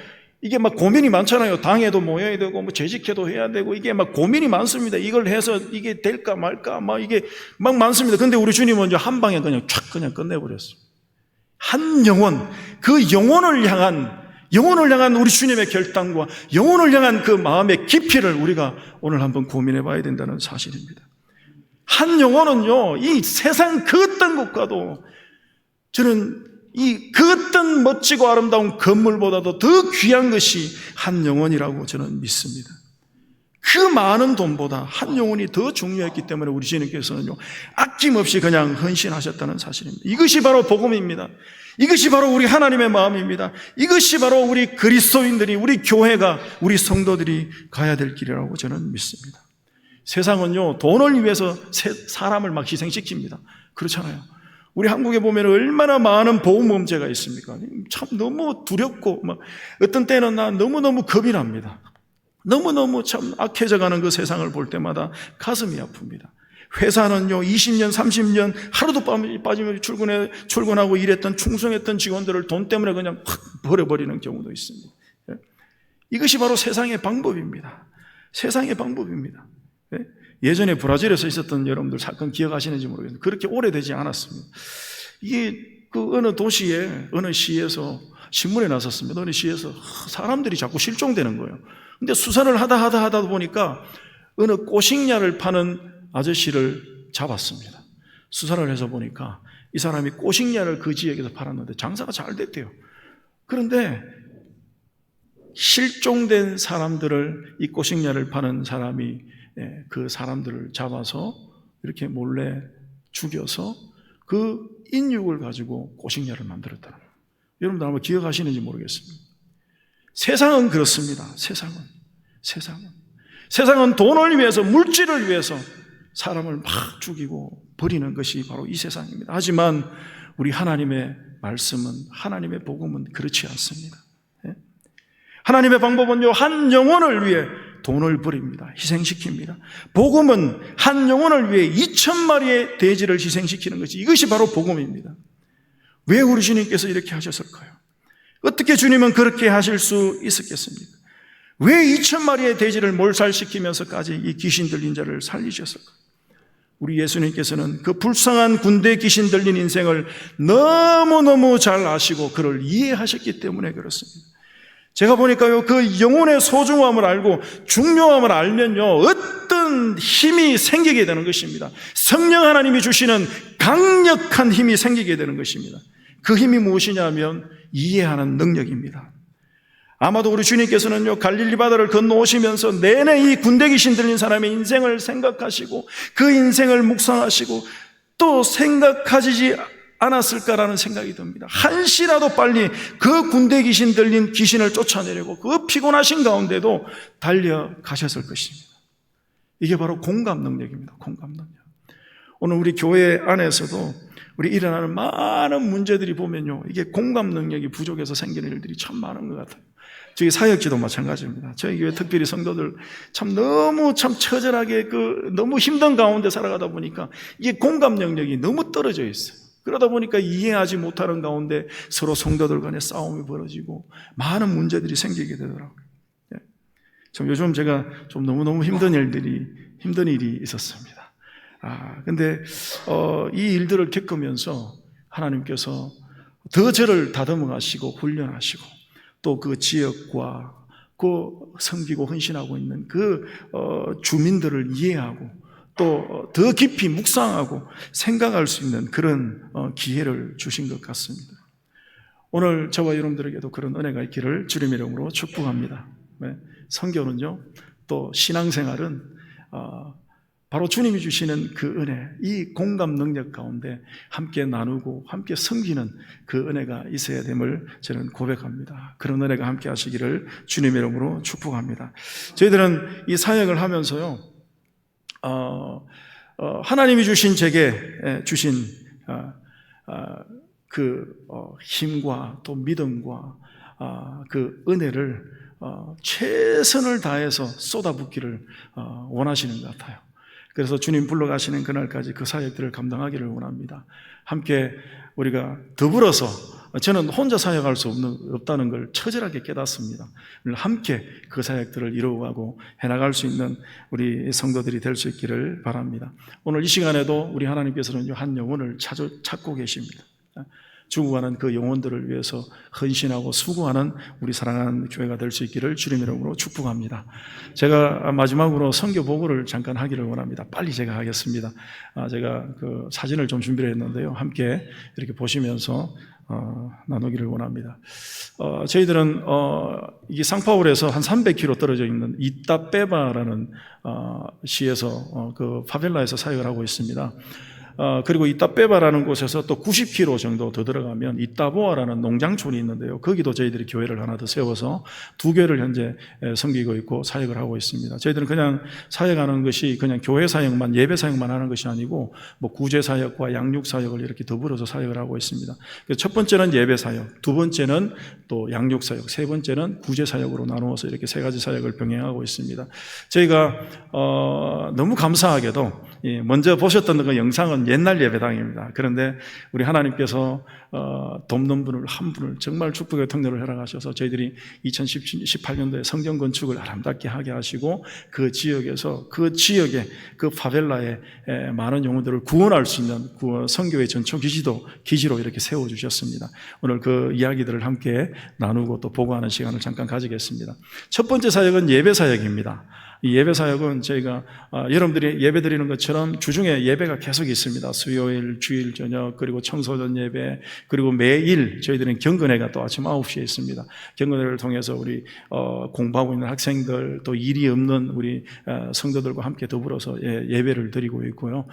이게 막 고민이 많잖아요. 당회도 모여야 되고, 재직회도 해야 되고, 이게 막 고민이 많습니다. 이걸 해서 이게 될까 말까, 이게 막 많습니다. 근데 우리 주님은 한 방에 그냥 그냥 끝내버렸어요. 한 영혼, 그 영혼을 향한 우리 주님의 결단과 영혼을 향한 그 마음의 깊이를 우리가 오늘 한번 고민해 봐야 된다는 사실입니다. 한 영혼은요, 이 세상 그 어떤 것과도 저는 그 어떤 멋지고 아름다운 건물보다도 더 귀한 것이 한 영혼이라고 저는 믿습니다. 그 많은 돈보다 한 영혼이 더 중요했기 때문에 우리 주님께서는요, 아낌없이 그냥 헌신하셨다는 사실입니다. 이것이 바로 복음입니다. 이것이 바로 우리 하나님의 마음입니다. 이것이 바로 우리 그리스도인들이, 우리 교회가, 우리 성도들이 가야 될 길이라고 저는 믿습니다. 세상은요, 돈을 위해서 사람을 막 희생시킵니다. 그렇잖아요. 우리 한국에 보면 얼마나 많은 보호문제가 있습니까? 참 너무 두렵고, 어떤 때는 나 너무너무 겁이 납니다. 너무너무 참 악해져가는 그 세상을 볼 때마다 가슴이 아픕니다. 회사는요, 20년, 30년 하루도 빠짐없이 출근하고 일했던, 충성했던 직원들을 돈 때문에 그냥 확 버려버리는 경우도 있습니다. 이것이 바로 세상의 방법입니다. 세상의 방법입니다. 예전에 브라질에서 있었던 여러분들 사건 기억하시는지 모르겠는데 그렇게 오래되지 않았습니다. 이게 그 어느 도시에, 어느 시에서 신문에 나섰습니다. 어느 시에서 사람들이 자꾸 실종되는 거예요. 근데 수사를 하다 보니까 어느 꼬식냐를 파는 아저씨를 잡았습니다. 수사를 해서 보니까 이 사람이 꼬식냐를 그 지역에서 팔았는데 장사가 잘 됐대요. 그런데 실종된 사람들을, 이 꼬식냐를 파는 사람이 그 사람들을 잡아서 이렇게 몰래 죽여서 그 인육을 가지고 꼬식냐를 만들었다는 거예요. 여러분들 아마 기억하시는지 모르겠습니다. 세상은 그렇습니다. 세상은 돈을 위해서, 물질을 위해서 사람을 막 죽이고 버리는 것이 바로 이 세상입니다. 하지만 우리 하나님의 말씀은, 하나님의 복음은 그렇지 않습니다. 하나님의 방법은요, 한 영혼을 위해 돈을 버립니다. 희생시킵니다. 복음은 한 영혼을 위해 2,000마리의 돼지를 희생시키는 것이, 이것이 바로 복음입니다. 왜 우리 주님께서 이렇게 하셨을까요? 어떻게 주님은 그렇게 하실 수 있었겠습니까? 왜 2,000마리의 돼지를 몰살시키면서까지 이 귀신 들린 자를 살리셨을까요? 우리 예수님께서는 그 불쌍한 군대 귀신 들린 인생을 너무너무 잘 아시고 그를 이해하셨기 때문에 그렇습니다. 제가 보니까요, 그 영혼의 소중함을 알고 중요함을 알면요, 어떤 힘이 생기게 되는 것입니다. 성령 하나님이 주시는 강력한 힘이 생기게 되는 것입니다. 그 힘이 무엇이냐면 이해하는 능력입니다. 아마도 우리 주님께서는요, 갈릴리 바다를 건너오시면서 내내 이 군대 귀신 들린 사람의 인생을 생각하시고 그 인생을 묵상하시고 또 생각하지 않았을까라는 생각이 듭니다. 한시라도 빨리 그 군대 귀신 들린 귀신을 쫓아내려고 그 피곤하신 가운데도 달려가셨을 것입니다. 이게 바로 공감 능력입니다. 공감 능력. 오늘 우리 교회 안에서도 우리 일어나는 많은 문제들이 보면요, 이게 공감 능력이 부족해서 생기는 일들이 참 많은 것 같아요. 저희 사역지도 마찬가지입니다. 저희 교회 특별히 성도들 너무 처절하게 너무 힘든 가운데 살아가다 보니까 이게 공감 능력이 너무 떨어져 있어요. 그러다 보니까 이해하지 못하는 가운데 서로 성도들 간에 싸움이 벌어지고 많은 문제들이 생기게 되더라고요. 요즘 제가 너무너무 힘든 일이 있었습니다. 근데 이 일들을 겪으면서 하나님께서 더 저를 다듬어 가시고 훈련하시고 또 그 지역과 그 섬기고 헌신하고 있는 그 주민들을 이해하고 또 더 깊이 묵상하고 생각할 수 있는 그런 기회를 주신 것 같습니다. 오늘 저와 여러분들에게도 그런 은혜가 있기를 주님 이름으로 축복합니다. 선교는요, 또 신앙생활은 바로 주님이 주시는 그 은혜, 이 공감 능력 가운데 함께 나누고 함께 섬기는 그 은혜가 있어야 됨을 저는 고백합니다. 그런 은혜가 함께 하시기를 주님 이름으로 축복합니다. 저희들은 이 사역을 하면서요, 하나님이 주신 제게 주신 힘과 또 믿음과 그 은혜를 최선을 다해서 쏟아붓기를 원하시는 것 같아요. 그래서 주님 불러가시는 그날까지 그 사역들을 감당하기를 원합니다. 함께 우리가 더불어서, 저는 혼자 사역할 수 없다는 걸 처절하게 깨닫습니다. 함께 그 사역들을 이루어가고 해나갈 수 있는 우리 성도들이 될 수 있기를 바랍니다. 오늘 이 시간에도 우리 하나님께서는 한 영혼을 찾고 계십니다. 죽어가는 그 영혼들을 위해서 헌신하고 수고하는 우리 사랑하는 교회가 될 수 있기를 주님 이름으로 축복합니다. 제가 마지막으로 선교 보고를 잠깐 하기를 원합니다. 빨리 제가 하겠습니다. 제가 그 사진을 좀 준비를 했는데요, 함께 이렇게 보시면서 나누기를 원합니다. 저희들은 이 상파울에서 한 300km 떨어져 있는 이따빼바라는 시에서 그 파벨라에서 사역을 하고 있습니다. 그리고 이따빼바라는 곳에서 또 90km 정도 더 들어가면 이따보아라는 농장촌이 있는데요, 거기도 저희들이 교회를 하나 더 세워서 2교회를 현재 섬기고 있고 사역을 하고 있습니다. 저희들은 그냥 사역하는 것이 그냥 교회 사역만, 예배 사역만 하는 것이 아니고 뭐 구제 사역과 양육 사역을 이렇게 더불어서 사역을 하고 있습니다. 첫 번째는 예배 사역, 두 번째는 또 양육 사역, 세 번째는 구제 사역으로 나누어서 이렇게 세 가지 사역을 병행하고 있습니다. 저희가 너무 감사하게도 먼저 보셨던 그 영상은 옛날 예배당입니다. 그런데 우리 하나님께서 돕는 분을 한 분을 정말 축복의 통로를 허락하셔서 저희들이 2018년도에 성전 건축을 아름답게 하게 하시고 그 지역에서 그 지역에 그 파벨라에 많은 영혼들을 구원할 수 있는 선교의 전초 기지로 이렇게 세워주셨습니다. 오늘 그 이야기들을 함께 나누고 또 보고하는 시간을 잠깐 가지겠습니다. 첫 번째 사역은 예배 사역입니다. 이 예배 사역은 저희가 여러분들이 예배 드리는 것처럼 주중에 예배가 계속 있습니다. 수요일, 주일 저녁, 그리고 청소년 예배, 그리고 매일 저희들은 경건회가 또 아침 9시에 있습니다. 경건회를 통해서 우리 공부하고 있는 학생들, 또 일이 없는 우리 성도들과 함께 더불어서 예배를 드리고 있고요.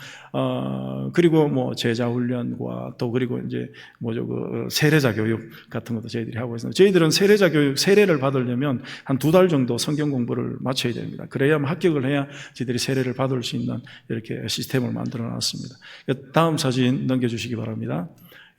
그리고 뭐 제자 훈련과 또 그리고 이제 그 세례자 교육 같은 것도 저희들이 하고 있습니다. 저희들은 세례자 교육, 세례를 받으려면 한 2달 정도 성경 공부를 마쳐야 됩니다. 그래야만 합격을 해야 저희들이 세례를 받을 수 있는 이렇게 시스템을 만들어 놨습니다. 다음 사진 넘겨주시기 바랍니다.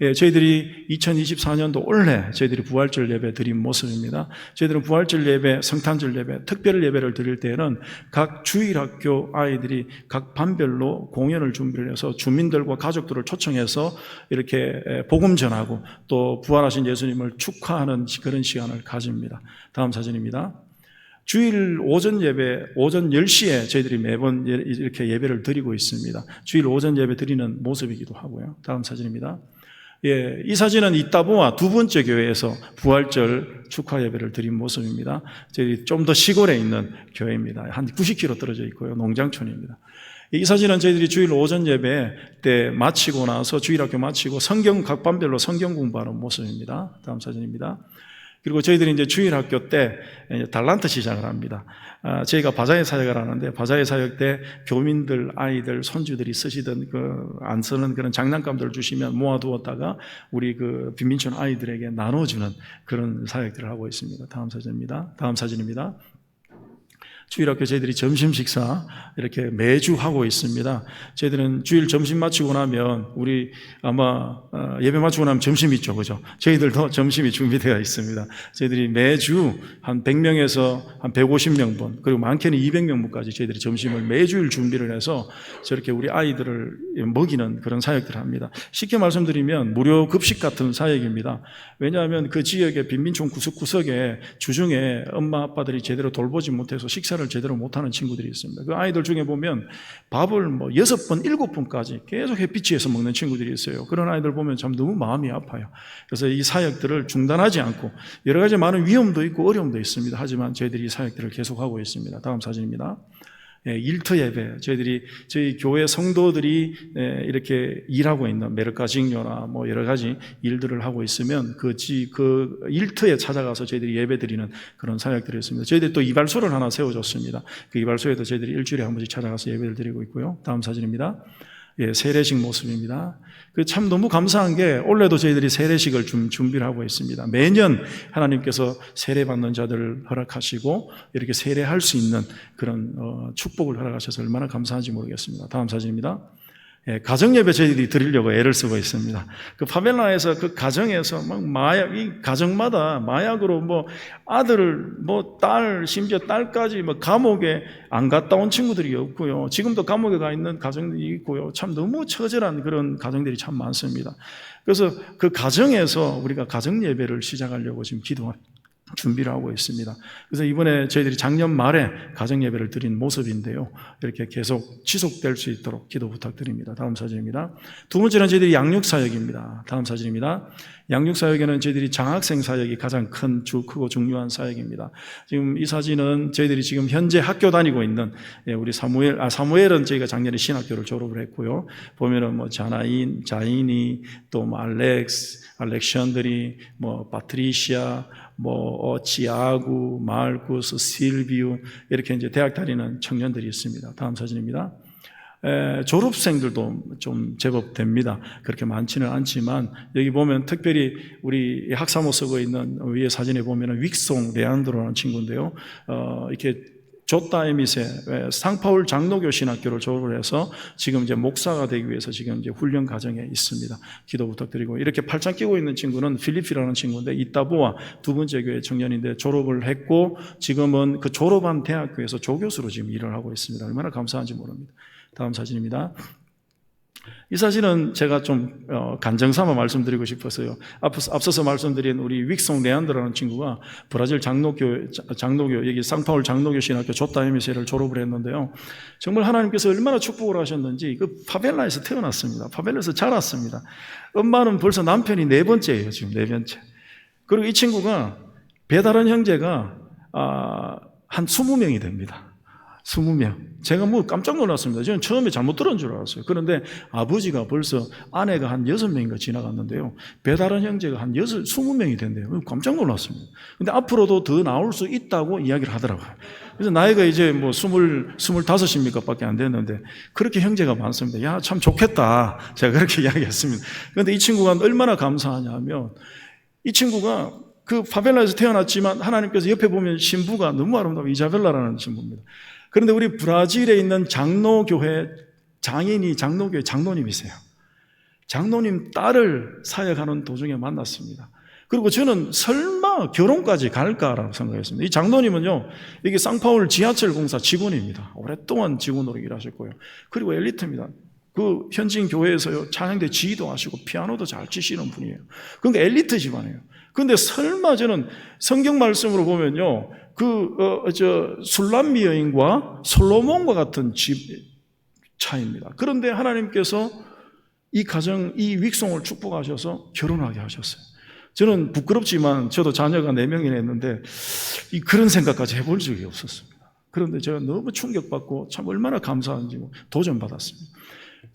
저희들이 2024년도 올해 저희들이 부활절 예배 드린 모습입니다. 저희들은 부활절 예배, 성탄절 예배, 특별 예배를 드릴 때에는 각 주일학교 아이들이 각 반별로 공연을 준비를 해서 주민들과 가족들을 초청해서 이렇게 복음 전하고 또 부활하신 예수님을 축하하는 그런 시간을 가집니다. 다음 사진입니다. 주일 오전 예배, 오전 10시에 저희들이 매번 이렇게 예배를 드리고 있습니다. 주일 오전 예배 드리는 모습이기도 하고요. 다음 사진입니다. 이 사진은 이따보아 두 번째 교회에서 부활절 축하 예배를 드린 모습입니다. 저희 좀 더 시골에 있는 교회입니다. 한 90km 떨어져 있고요. 농장촌입니다. 이 사진은 저희들이 주일 오전 예배 때 마치고 나서 주일학교 마치고 각 반별로 성경 공부하는 모습입니다. 다음 사진입니다. 그리고 저희들이 이제 주일학교 때 달란트 시작을 합니다. 저희가 바자회 사역을 하는데 바자회 사역 때 교민들, 아이들, 손주들이 쓰시던 안 쓰는 그런 장난감들을 주시면 모아두었다가 우리 그 빈민촌 아이들에게 나눠주는 그런 사역들을 하고 있습니다. 다음 사진입니다. 주일학교 저희들이 점심 식사 이렇게 매주 하고 있습니다. 저희들은 주일 점심 마치고 나면 우리 아마 예배 마치고 나면 점심 있죠, 그죠? 저희들도 점심이 준비되어 있습니다. 저희들이 매주 한 100명에서 한 150명분 그리고 많게는 200명분까지 저희들이 점심을 매주일 준비를 해서 저렇게 우리 아이들을 먹이는 그런 사역들을 합니다. 쉽게 말씀드리면 무료 급식 같은 사역입니다. 왜냐하면 그 지역의 빈민촌 구석구석에 주중에 엄마 아빠들이 제대로 돌보지 못해서 식사를 제대로 못하는 친구들이 있습니다. 그 아이들 중에 보면 밥을 6번, 7번까지 계속 햇빛에서 먹는 친구들이 있어요. 그런 아이들 보면 참 너무 마음이 아파요. 그래서 이 사역들을 중단하지 않고 여러 가지 많은 위험도 있고 어려움도 있습니다. 하지만 저희들이 이 사역들을 계속하고 있습니다. 다음 사진입니다. 일터 예배, 저희 교회 성도들이 이렇게 일하고 있는 메르카 직료나 뭐 여러 가지 일들을 하고 있으면 그 일터에 찾아가서 저희들이 예배 드리는 그런 사역들이 있습니다. 저희들이 또 이발소를 하나 세워줬습니다. 그 이발소에도 저희들이 일주일에 한 번씩 찾아가서 예배를 드리고 있고요. 다음 사진입니다. 세례식 모습입니다. 참 너무 감사한 게 올해도 저희들이 세례식을 준비를 하고 있습니다. 매년 하나님께서 세례받는 자들을 허락하시고 이렇게 세례할 수 있는 그런 축복을 허락하셔서 얼마나 감사한지 모르겠습니다. 다음 사진입니다. 가정예배 저희들이 드리려고 애를 쓰고 있습니다. 그 파벨라에서 그 가정에서 막 이 가정마다 마약으로 뭐 아들, 뭐 딸, 심지어 딸까지 뭐 감옥에 안 갔다 온 친구들이 없고요. 지금도 감옥에 가 있는 가정들이 있고요. 참 너무 처절한 그런 가정들이 참 많습니다. 그래서 그 가정에서 우리가 가정예배를 시작하려고 지금 준비를 하고 있습니다. 그래서 이번에 저희들이 작년 말에 가정예배를 드린 모습인데요. 이렇게 계속 지속될 수 있도록 기도 부탁드립니다. 다음 사진입니다. 두 번째는 저희들이 양육사역입니다. 다음 사진입니다. 양육사역에는 저희들이 장학생 사역이 가장 크고 중요한 사역입니다. 지금 이 사진은 저희들이 지금 현재 학교 다니고 있는 우리 사무엘은 저희가 작년에 신학교를 졸업을 했고요. 보면은 뭐 자인이, 또 뭐 알렉산드리, 뭐 파트리시아, 뭐 지아구, 마르쿠스, 실비우 이렇게 이제 대학 다니는 청년들이 있습니다. 다음 사진입니다. 졸업생들도 좀 제법 됩니다. 그렇게 많지는 않지만 여기 보면 특별히 우리 학사모 쓰고 있는 위에 사진에 보면은 윅송 레안드로라는 친구인데요. 이렇게 조타 에밋의 상파울 장로교 신학교를 졸업을 해서 지금 이제 목사가 되기 위해서 지금 이제 훈련 과정에 있습니다. 기도 부탁드리고, 이렇게 팔짱 끼고 있는 친구는 필리피라는 친구인데 이따보아 두 번째 교회 청년인데 졸업을 했고 지금은 그 졸업한 대학교에서 조교수로 지금 일을 하고 있습니다. 얼마나 감사한지 모릅니다. 다음 사진입니다. 이 사진은 제가 좀 간증삼아 말씀드리고 싶어서요. 앞서서 말씀드린 우리 윅송 레안드라는 친구가 브라질 장로교 여기 상파울 장로교 신학교 조타에미세를 졸업을 했는데요. 정말 하나님께서 얼마나 축복을 하셨는지 그 파벨라에서 태어났습니다. 파벨라에서 자랐습니다. 엄마는 벌써 남편이 4번째예요. 지금 4번째. 그리고 이 친구가 배다른 형제가 한 20명이 됩니다. 20명. 제가 뭐 깜짝 놀랐습니다. 저는 처음에 잘못 들은 줄 알았어요. 그런데 아버지가 벌써 아내가 한 6명인가 지나갔는데요. 배다른 형제가 한 20명이 된대요. 깜짝 놀랐습니다. 근데 앞으로도 더 나올 수 있다고 이야기를 하더라고요. 그래서 나이가 이제 뭐 25입니까? 밖에 안 됐는데 그렇게 형제가 많습니다. 야, 참 좋겠다. 제가 그렇게 이야기했습니다. 그런데 이 친구가 얼마나 감사하냐면 이 친구가 그 파벨라에서 태어났지만 하나님께서 옆에 보면 신부가 너무 아름다운 이자벨라라는 신부입니다. 그런데 우리 브라질에 있는 장로교회 장로교회 장로님이세요. 장로님 딸을 사역하는 도중에 만났습니다. 그리고 저는 설마 결혼까지 갈까라고 생각했습니다. 이 장로님은요, 여기 상파울 지하철 공사 직원입니다. 오랫동안 직원으로 일하셨고요. 그리고 엘리트입니다. 그 현지인 교회에서요, 찬양대 지휘도 하시고 피아노도 잘 치시는 분이에요. 그러니까 엘리트 집안이에요. 근데 설마 저는 성경 말씀으로 보면요, 술람미 여인과 솔로몬과 같은 집 차이입니다. 그런데 하나님께서 이 가정, 이 윅송을 축복하셔서 결혼하게 하셨어요. 저는 부끄럽지만 저도 자녀가 4명이나 있는데 그런 생각까지 해볼 적이 없었습니다. 그런데 제가 너무 충격받고 참 얼마나 감사한지 도전받았습니다.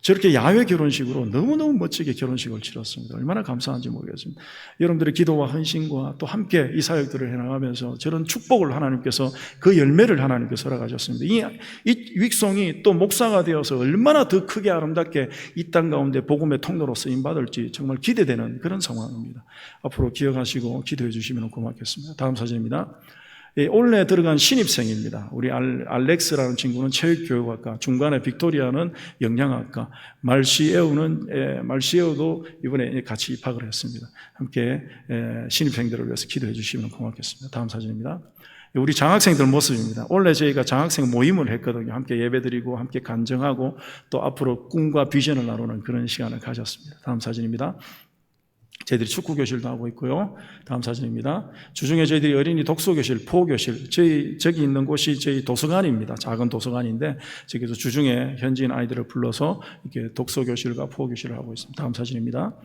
저렇게 야외 결혼식으로 너무너무 멋지게 결혼식을 치렀습니다. 얼마나 감사한지 모르겠습니다. 여러분들의 기도와 헌신과 또 함께 이 사역들을 해나가면서 저런 축복을 하나님께서, 그 열매를 하나님께서 허락하셨습니다. 이 윅송이 또 목사가 되어서 얼마나 더 크게 아름답게 이 땅 가운데 복음의 통로로 쓰임받을지 정말 기대되는 그런 상황입니다. 앞으로 기억하시고 기도해 주시면 고맙겠습니다. 다음 사진입니다. 올해 들어간 신입생입니다. 우리 알렉스라는 친구는 체육교육학과, 중간에 빅토리아는 영양학과, 말시에우도 이번에 같이 입학을 했습니다. 함께 신입생들을 위해서 기도해 주시면 고맙겠습니다. 다음 사진입니다. 우리 장학생들 모습입니다. 원래 저희가 장학생 모임을 했거든요. 함께 예배드리고 함께 간증하고 또 앞으로 꿈과 비전을 나누는 그런 시간을 가졌습니다. 다음 사진입니다. 저희들이 축구교실도 하고 있고요. 다음 사진입니다. 주중에 저희들이 어린이 독서교실, 포교실, 저기 있는 곳이 저희 도서관입니다. 작은 도서관인데, 저기서 주중에 현지인 아이들을 불러서 이렇게 독서교실과 포교실을 하고 있습니다. 다음 사진입니다.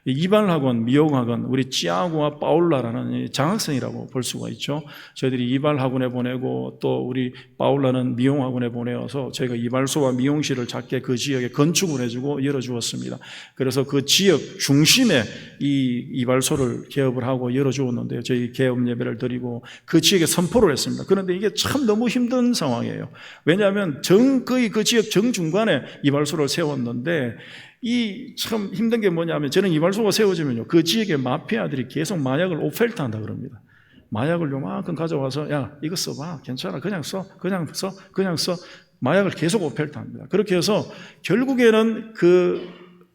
이발학원, 미용학원, 우리 찌아고와 파울라라는 장학생이라고 볼 수가 있죠. 저희들이 이발학원에 보내고 또 우리 파울라는 미용학원에 보내어서 저희가 이발소와 미용실을 작게 그 지역에 건축을 해주고 열어주었습니다. 그래서 그 지역 중심에 이 이발소를 개업을 하고 열어주었는데요. 저희 개업 예배를 드리고 그 지역에 선포를 했습니다. 그런데 이게 참 너무 힘든 상황이에요. 왜냐하면 거의 그 지역 정중간에 이발소를 세웠는데 이 참 힘든 게 뭐냐면 저는 이발소가 세워지면요 그 지역의 마피아들이 계속 마약을 오페르트한다 그럽니다. 마약을 요만큼 가져와서 야 이거 써봐 괜찮아 그냥 써 마약을 계속 오페르트합니다. 그렇게 해서 결국에는 그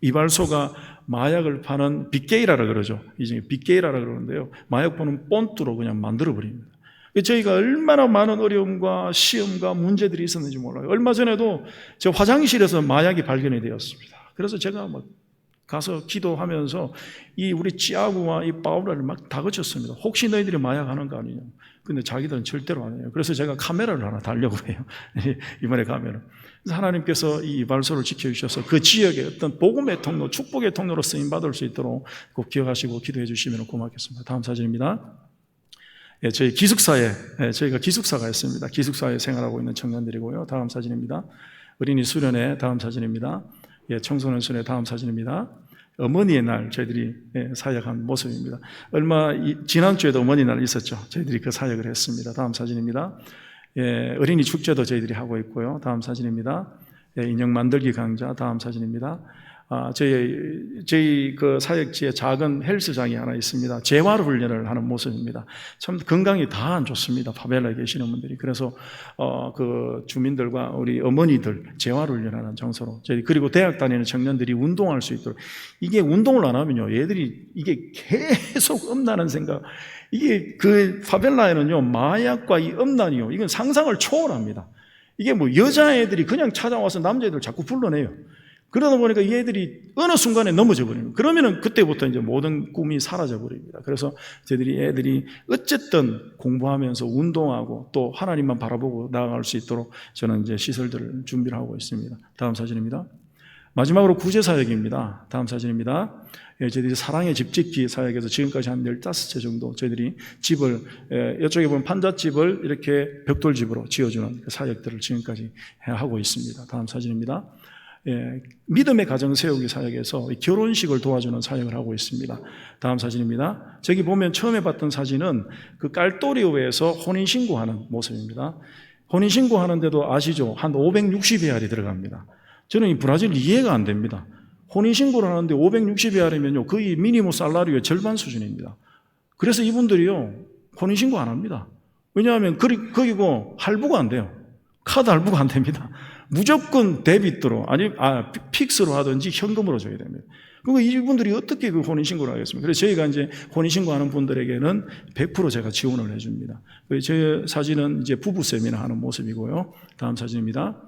이발소가 마약을 파는 빅게이라라 그러죠. 이제 빅게이라라 그러는데요 마약 파는 본트로 그냥 만들어 버립니다. 저희가 얼마나 많은 어려움과 시험과 문제들이 있었는지 몰라요. 얼마 전에도 저 화장실에서 마약이 발견이 되었습니다. 그래서 제가 막 가서 기도하면서 이 우리 찌아구와 이 파울라를 막 다그쳤습니다. 혹시 너희들이 마약하는 거 아니냐. 근데 자기들은 절대로 안 해요. 그래서 제가 카메라를 하나 달려고 해요. 이번에 가면은. 그래서 하나님께서 이 이발소를 지켜주셔서 그 지역에 어떤 복음의 통로, 축복의 통로로 쓰임받을 수 있도록 꼭 기억하시고 기도해 주시면 고맙겠습니다. 다음 사진입니다. 저희 기숙사에, 저희가 기숙사가 있습니다. 기숙사에 생활하고 있는 청년들이고요. 다음 사진입니다. 어린이 수련회 다음 사진입니다. 청소년 수련회 다음 사진입니다. 어머니의 날 저희들이 사역한 모습입니다. 지난주에도 어머니 날 있었죠. 저희들이 그 사역을 했습니다. 다음 사진입니다. 어린이 축제도 저희들이 하고 있고요. 다음 사진입니다. 인형 만들기 강좌 다음 사진입니다. 저희 그 사역지에 작은 헬스장이 하나 있습니다. 재활 훈련을 하는 모습입니다. 참 건강이 다 안 좋습니다. 파벨라에 계시는 분들이. 그래서 그 주민들과 우리 어머니들 재활 훈련하는 장소로 저희 그리고 대학 다니는 청년들이 운동할 수 있도록 이게 운동을 안 하면요 얘들이 이게 계속 엄나는 생각 이게 그 파벨라에는요 마약과 이 엄난이요 이건 상상을 초월합니다. 이게 뭐 여자애들이 그냥 찾아와서 남자애들 자꾸 불러내요. 그러다 보니까 얘들이 어느 순간에 넘어져 버립니다. 그러면은 그때부터 이제 모든 꿈이 사라져 버립니다. 그래서 저희들이 애들이 어쨌든 공부하면서 운동하고 또 하나님만 바라보고 나아갈 수 있도록 저는 이제 시설들을 준비를 하고 있습니다. 다음 사진입니다. 마지막으로 구제 사역입니다. 다음 사진입니다. 저희들이 사랑의 집 짓기 사역에서 지금까지 한 15채 정도 저희들이 집을, 이쪽에 보면 판잣집을 이렇게 벽돌집으로 지어주는 그 사역들을 지금까지 하고 있습니다. 다음 사진입니다. 믿음의 가정 세우기 사역에서 결혼식을 도와주는 사역을 하고 있습니다. 다음 사진입니다. 저기 보면 처음에 봤던 사진은 그 깔토리오에서 혼인신고하는 모습입니다. 혼인신고하는데도 아시죠? 한 560AR이 들어갑니다. 저는 이 브라질 이해가 안 됩니다. 혼인신고를 하는데 560AR이면요 거의 미니멈 살라리오의 절반 수준입니다. 그래서 이분들이요 혼인신고 안 합니다. 왜냐하면 거기고 할부가 안 돼요. 카드 할부가 안 됩니다. 무조건 데비트로 픽스로 하든지 현금으로 줘야 됩니다. 그리고 이분들이 어떻게 그 혼인신고를 하겠습니까? 그래서 저희가 이제 혼인신고하는 분들에게는 100% 제가 지원을 해줍니다. 제 사진은 이제 부부 세미나 하는 모습이고요. 다음 사진입니다.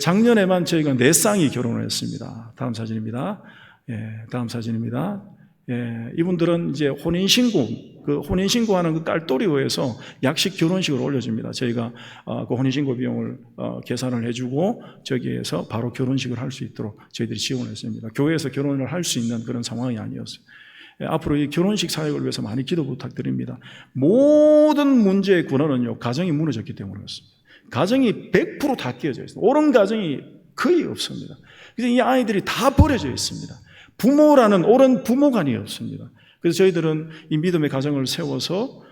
작년에만 저희가 4쌍이 결혼을 했습니다. 다음 사진입니다. 다음 사진입니다. 이분들은 이제 혼인신고하는 그 깔토리오에서 약식 결혼식을 올려줍니다. 저희가 그 혼인신고 비용을 계산을 해주고 저기에서 바로 결혼식을 할 수 있도록 저희들이 지원을 했습니다. 교회에서 결혼을 할 수 있는 그런 상황이 아니었어요. 앞으로 이 결혼식 사역을 위해서 많이 기도 부탁드립니다. 모든 문제의 근원은요, 가정이 무너졌기 때문에 그렇습니다. 가정이 100% 다 깨어져 있습니다. 옳은 가정이 거의 없습니다. 그래서 이 아이들이 다 버려져 있습니다. 부모라는 옳은 부모관이 없습니다. 그래서 저희들은 이 믿음의 가정을 세워서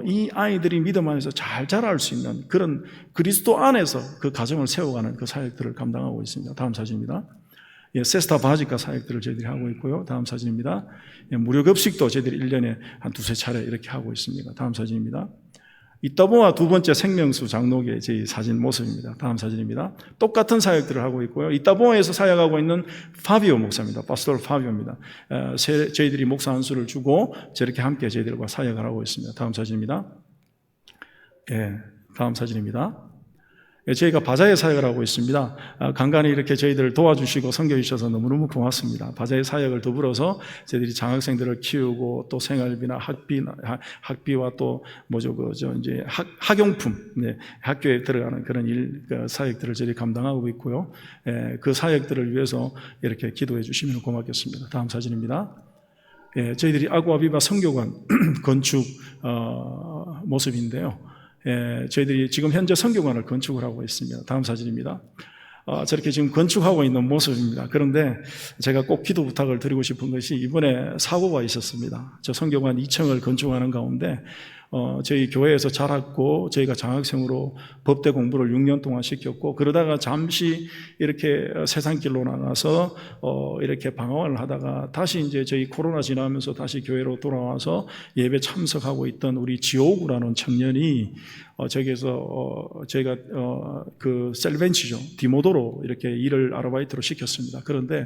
이 아이들이 믿음 안에서 잘 자랄 수 있는 그런 그리스도 안에서 그 가정을 세워가는 그 사역들을 감당하고 있습니다. 다음 사진입니다. 세스타 바지카 사역들을 저희들이 하고 있고요. 다음 사진입니다. 무료 급식도 저희들이 1년에 한 2-3차례 이렇게 하고 있습니다. 다음 사진입니다. 이따보아 두 번째 생명수 장로교의 제 사진 모습입니다. 다음 사진입니다. 똑같은 사역들을 하고 있고요. 이따보아에서 사역하고 있는 파비오 목사입니다. 파스토르 파비오입니다. 저희들이 목사 한 수를 주고 저렇게 함께 저희들과 사역을 하고 있습니다. 다음 사진입니다. 다음 사진입니다. 저희가 바자회 사역을 하고 있습니다. 간간히 이렇게 저희들을 도와주시고 섬겨주셔서 너무너무 고맙습니다. 바자회 사역을 더불어서 저희들이 장학생들을 키우고 또 생활비나 학비와 또 이제 학용품, 학교에 들어가는 그런 사역들을 저희들이 감당하고 있고요. 그 사역들을 위해서 이렇게 기도해 주시면 고맙겠습니다. 다음 사진입니다. 저희들이 아구아비바 성교관 건축 모습인데요. 저희들이 지금 현재 성교관을 건축을 하고 있습니다. 다음 사진입니다. 저렇게 지금 건축하고 있는 모습입니다. 그런데 제가 꼭 기도 부탁을 드리고 싶은 것이 이번에 사고가 있었습니다. 저 성교관 2층을 건축하는 가운데 저희 교회에서 자랐고 저희가 장학생으로 법대 공부를 6년 동안 시켰고 그러다가 잠시 이렇게 세상길로 나가서 이렇게 방황을 하다가 다시 이제 저희 코로나 지나면서 다시 교회로 돌아와서 예배 참석하고 있던 우리 지오구라는 청년이 저기에서 저희가 그 셀벤치죠 디모도로 이렇게 일을 아르바이트로 시켰습니다. 그런데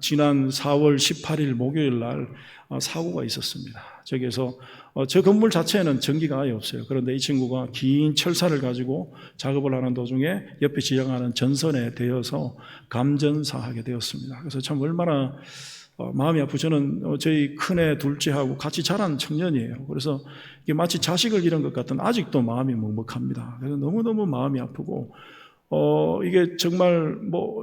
지난 4월 18일 목요일 날 사고가 있었습니다. 저기에서 저 건물 자체에는 전기가 아예 없어요. 그런데 이 친구가 긴 철사를 가지고 작업을 하는 도중에 옆에 지나가는 전선에 대어서 감전사하게 되었습니다. 그래서 참 얼마나 마음이 아프고 저는 저희 큰애 둘째하고 같이 자란 청년이에요. 그래서 이게 마치 자식을 잃은 것 같은 아직도 마음이 먹먹합니다. 그래서 너무너무 마음이 아프고 이게 정말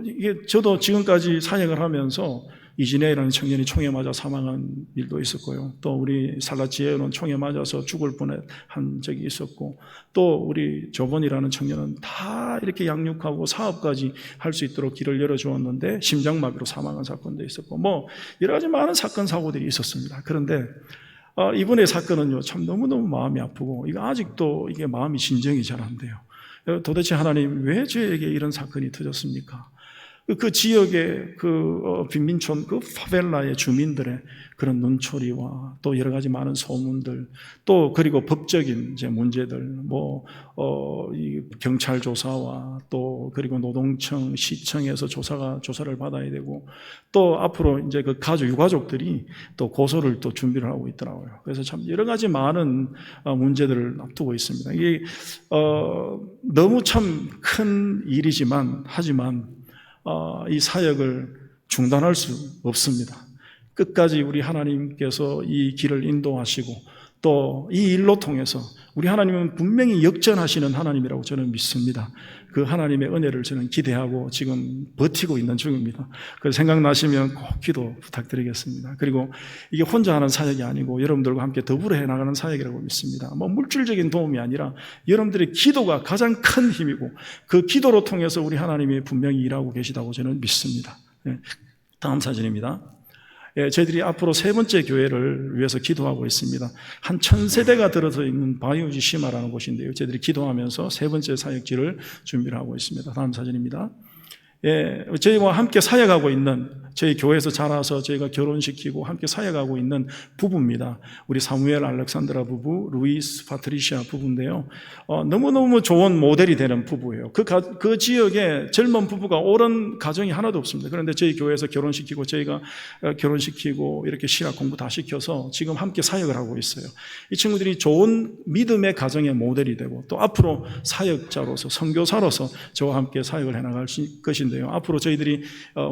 이게 저도 지금까지 사역을 하면서 이진혜라는 청년이 총에 맞아 사망한 일도 있었고요. 또 우리 살라지혜는 총에 맞아서 죽을 뻔한 적이 있었고, 또 우리 조본이라는 청년은 다 이렇게 양육하고 사업까지 할 수 있도록 길을 열어주었는데 심장마비로 사망한 사건도 있었고, 여러 가지 많은 사건 사고들이 있었습니다. 그런데 이번의 사건은요, 참 너무너무 마음이 아프고, 이거 아직도 이게 마음이 진정이 잘 안 돼요. 도대체 하나님 왜 저에게 이런 사건이 터졌습니까? 그 지역의 빈민촌, 파벨라의 주민들의 그런 눈초리와 또 여러 가지 많은 소문들, 또 그리고 법적인 이제 문제들, 이 경찰 조사와 또 그리고 노동청, 시청에서 조사를 받아야 되고, 또 앞으로 이제 그 유가족들이 또 고소를 또 준비를 하고 있더라고요. 그래서 참 여러 가지 많은 문제들을 앞두고 있습니다. 이게 너무 참 큰 일이지만 하지만 이 사역을 중단할 수 없습니다. 끝까지 우리 하나님께서 이 길을 인도하시고 또 이 일로 통해서 우리 하나님은 분명히 역전하시는 하나님이라고 저는 믿습니다. 그 하나님의 은혜를 저는 기대하고 지금 버티고 있는 중입니다. 그래서 생각나시면 꼭 기도 부탁드리겠습니다. 그리고 이게 혼자 하는 사역이 아니고 여러분들과 함께 더불어 해나가는 사역이라고 믿습니다. 물질적인 도움이 아니라 여러분들의 기도가 가장 큰 힘이고 그 기도로 통해서 우리 하나님이 분명히 일하고 계시다고 저는 믿습니다. 다음 사진입니다. 저희들이 앞으로 세 번째 교회를 위해서 기도하고 있습니다. 한 1000세대가 들어서 있는 바이오지 시마라는 곳인데요. 저희들이 기도하면서 세 번째 사역지를 준비를 하고 있습니다. 다음 사진입니다. 저희와 함께 사역하고 있는 저희 교회에서 자라서 저희가 결혼시키고 함께 사역하고 있는 부부입니다. 우리 사무엘 알렉산드라 부부, 루이스 파트리시아 부부인데요. 너무너무 좋은 모델이 되는 부부예요. 그 지역에 젊은 부부가 옳은 가정이 하나도 없습니다. 그런데 저희 교회에서 결혼시키고 저희가 결혼시키고 이렇게 신학 공부 다 시켜서 지금 함께 사역을 하고 있어요. 이 친구들이 좋은 믿음의 가정의 모델이 되고 또 앞으로 사역자로서 선교사로서 저와 함께 사역을 해나갈 것인데요. 앞으로 저희들이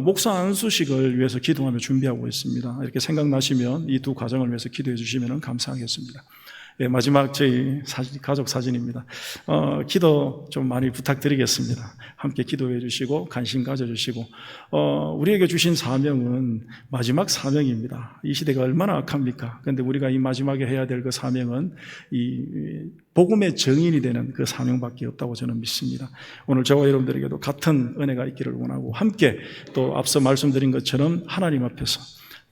목사 안수식을 위해서 기도하며 준비하고 있습니다. 이렇게 생각나시면 이 두 가정을 위해서 기도해 주시면 감사하겠습니다. 마지막 저희 가족 사진입니다. 기도 좀 많이 부탁드리겠습니다. 함께 기도해 주시고 관심 가져주시고 우리에게 주신 사명은 마지막 사명입니다. 이 시대가 얼마나 악합니까? 그런데 우리가 이 마지막에 해야 될 그 사명은 이 복음의 증인이 되는 그 사명밖에 없다고 저는 믿습니다. 오늘 저와 여러분들에게도 같은 은혜가 있기를 원하고 함께 또 앞서 말씀드린 것처럼 하나님 앞에서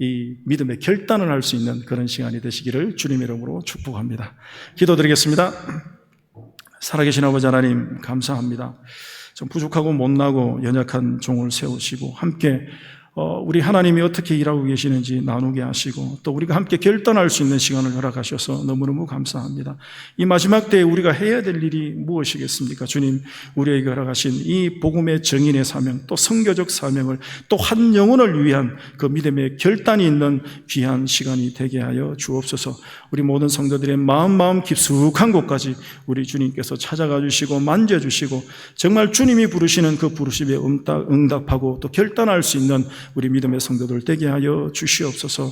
이 믿음의 결단을 할 수 있는 그런 시간이 되시기를 주님의 이름으로 축복합니다. 기도드리겠습니다. 살아계신 아버지 하나님 감사합니다. 좀 부족하고 못나고 연약한 종을 세우시고 함께 우리 하나님이 어떻게 일하고 계시는지 나누게 하시고 또 우리가 함께 결단할 수 있는 시간을 허락하셔서 너무너무 감사합니다. 이 마지막 때에 우리가 해야 될 일이 무엇이겠습니까? 주님, 우리에게 허락하신 이 복음의 증인의 사명, 또 선교적 사명을 또 한 영혼을 위한 그 믿음의 결단이 있는 귀한 시간이 되게 하여 주옵소서. 우리 모든 성도들의 마음 깊숙한 곳까지 우리 주님께서 찾아가 주시고 만져주시고 정말 주님이 부르시는 그 부르심에 응답하고 또 결단할 수 있는 우리 믿음의 성도들 되게 하여 주시옵소서.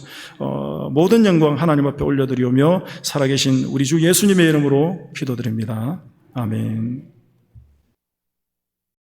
모든 영광 하나님 앞에 올려드리오며 살아계신 우리 주 예수님의 이름으로 기도드립니다. 아멘.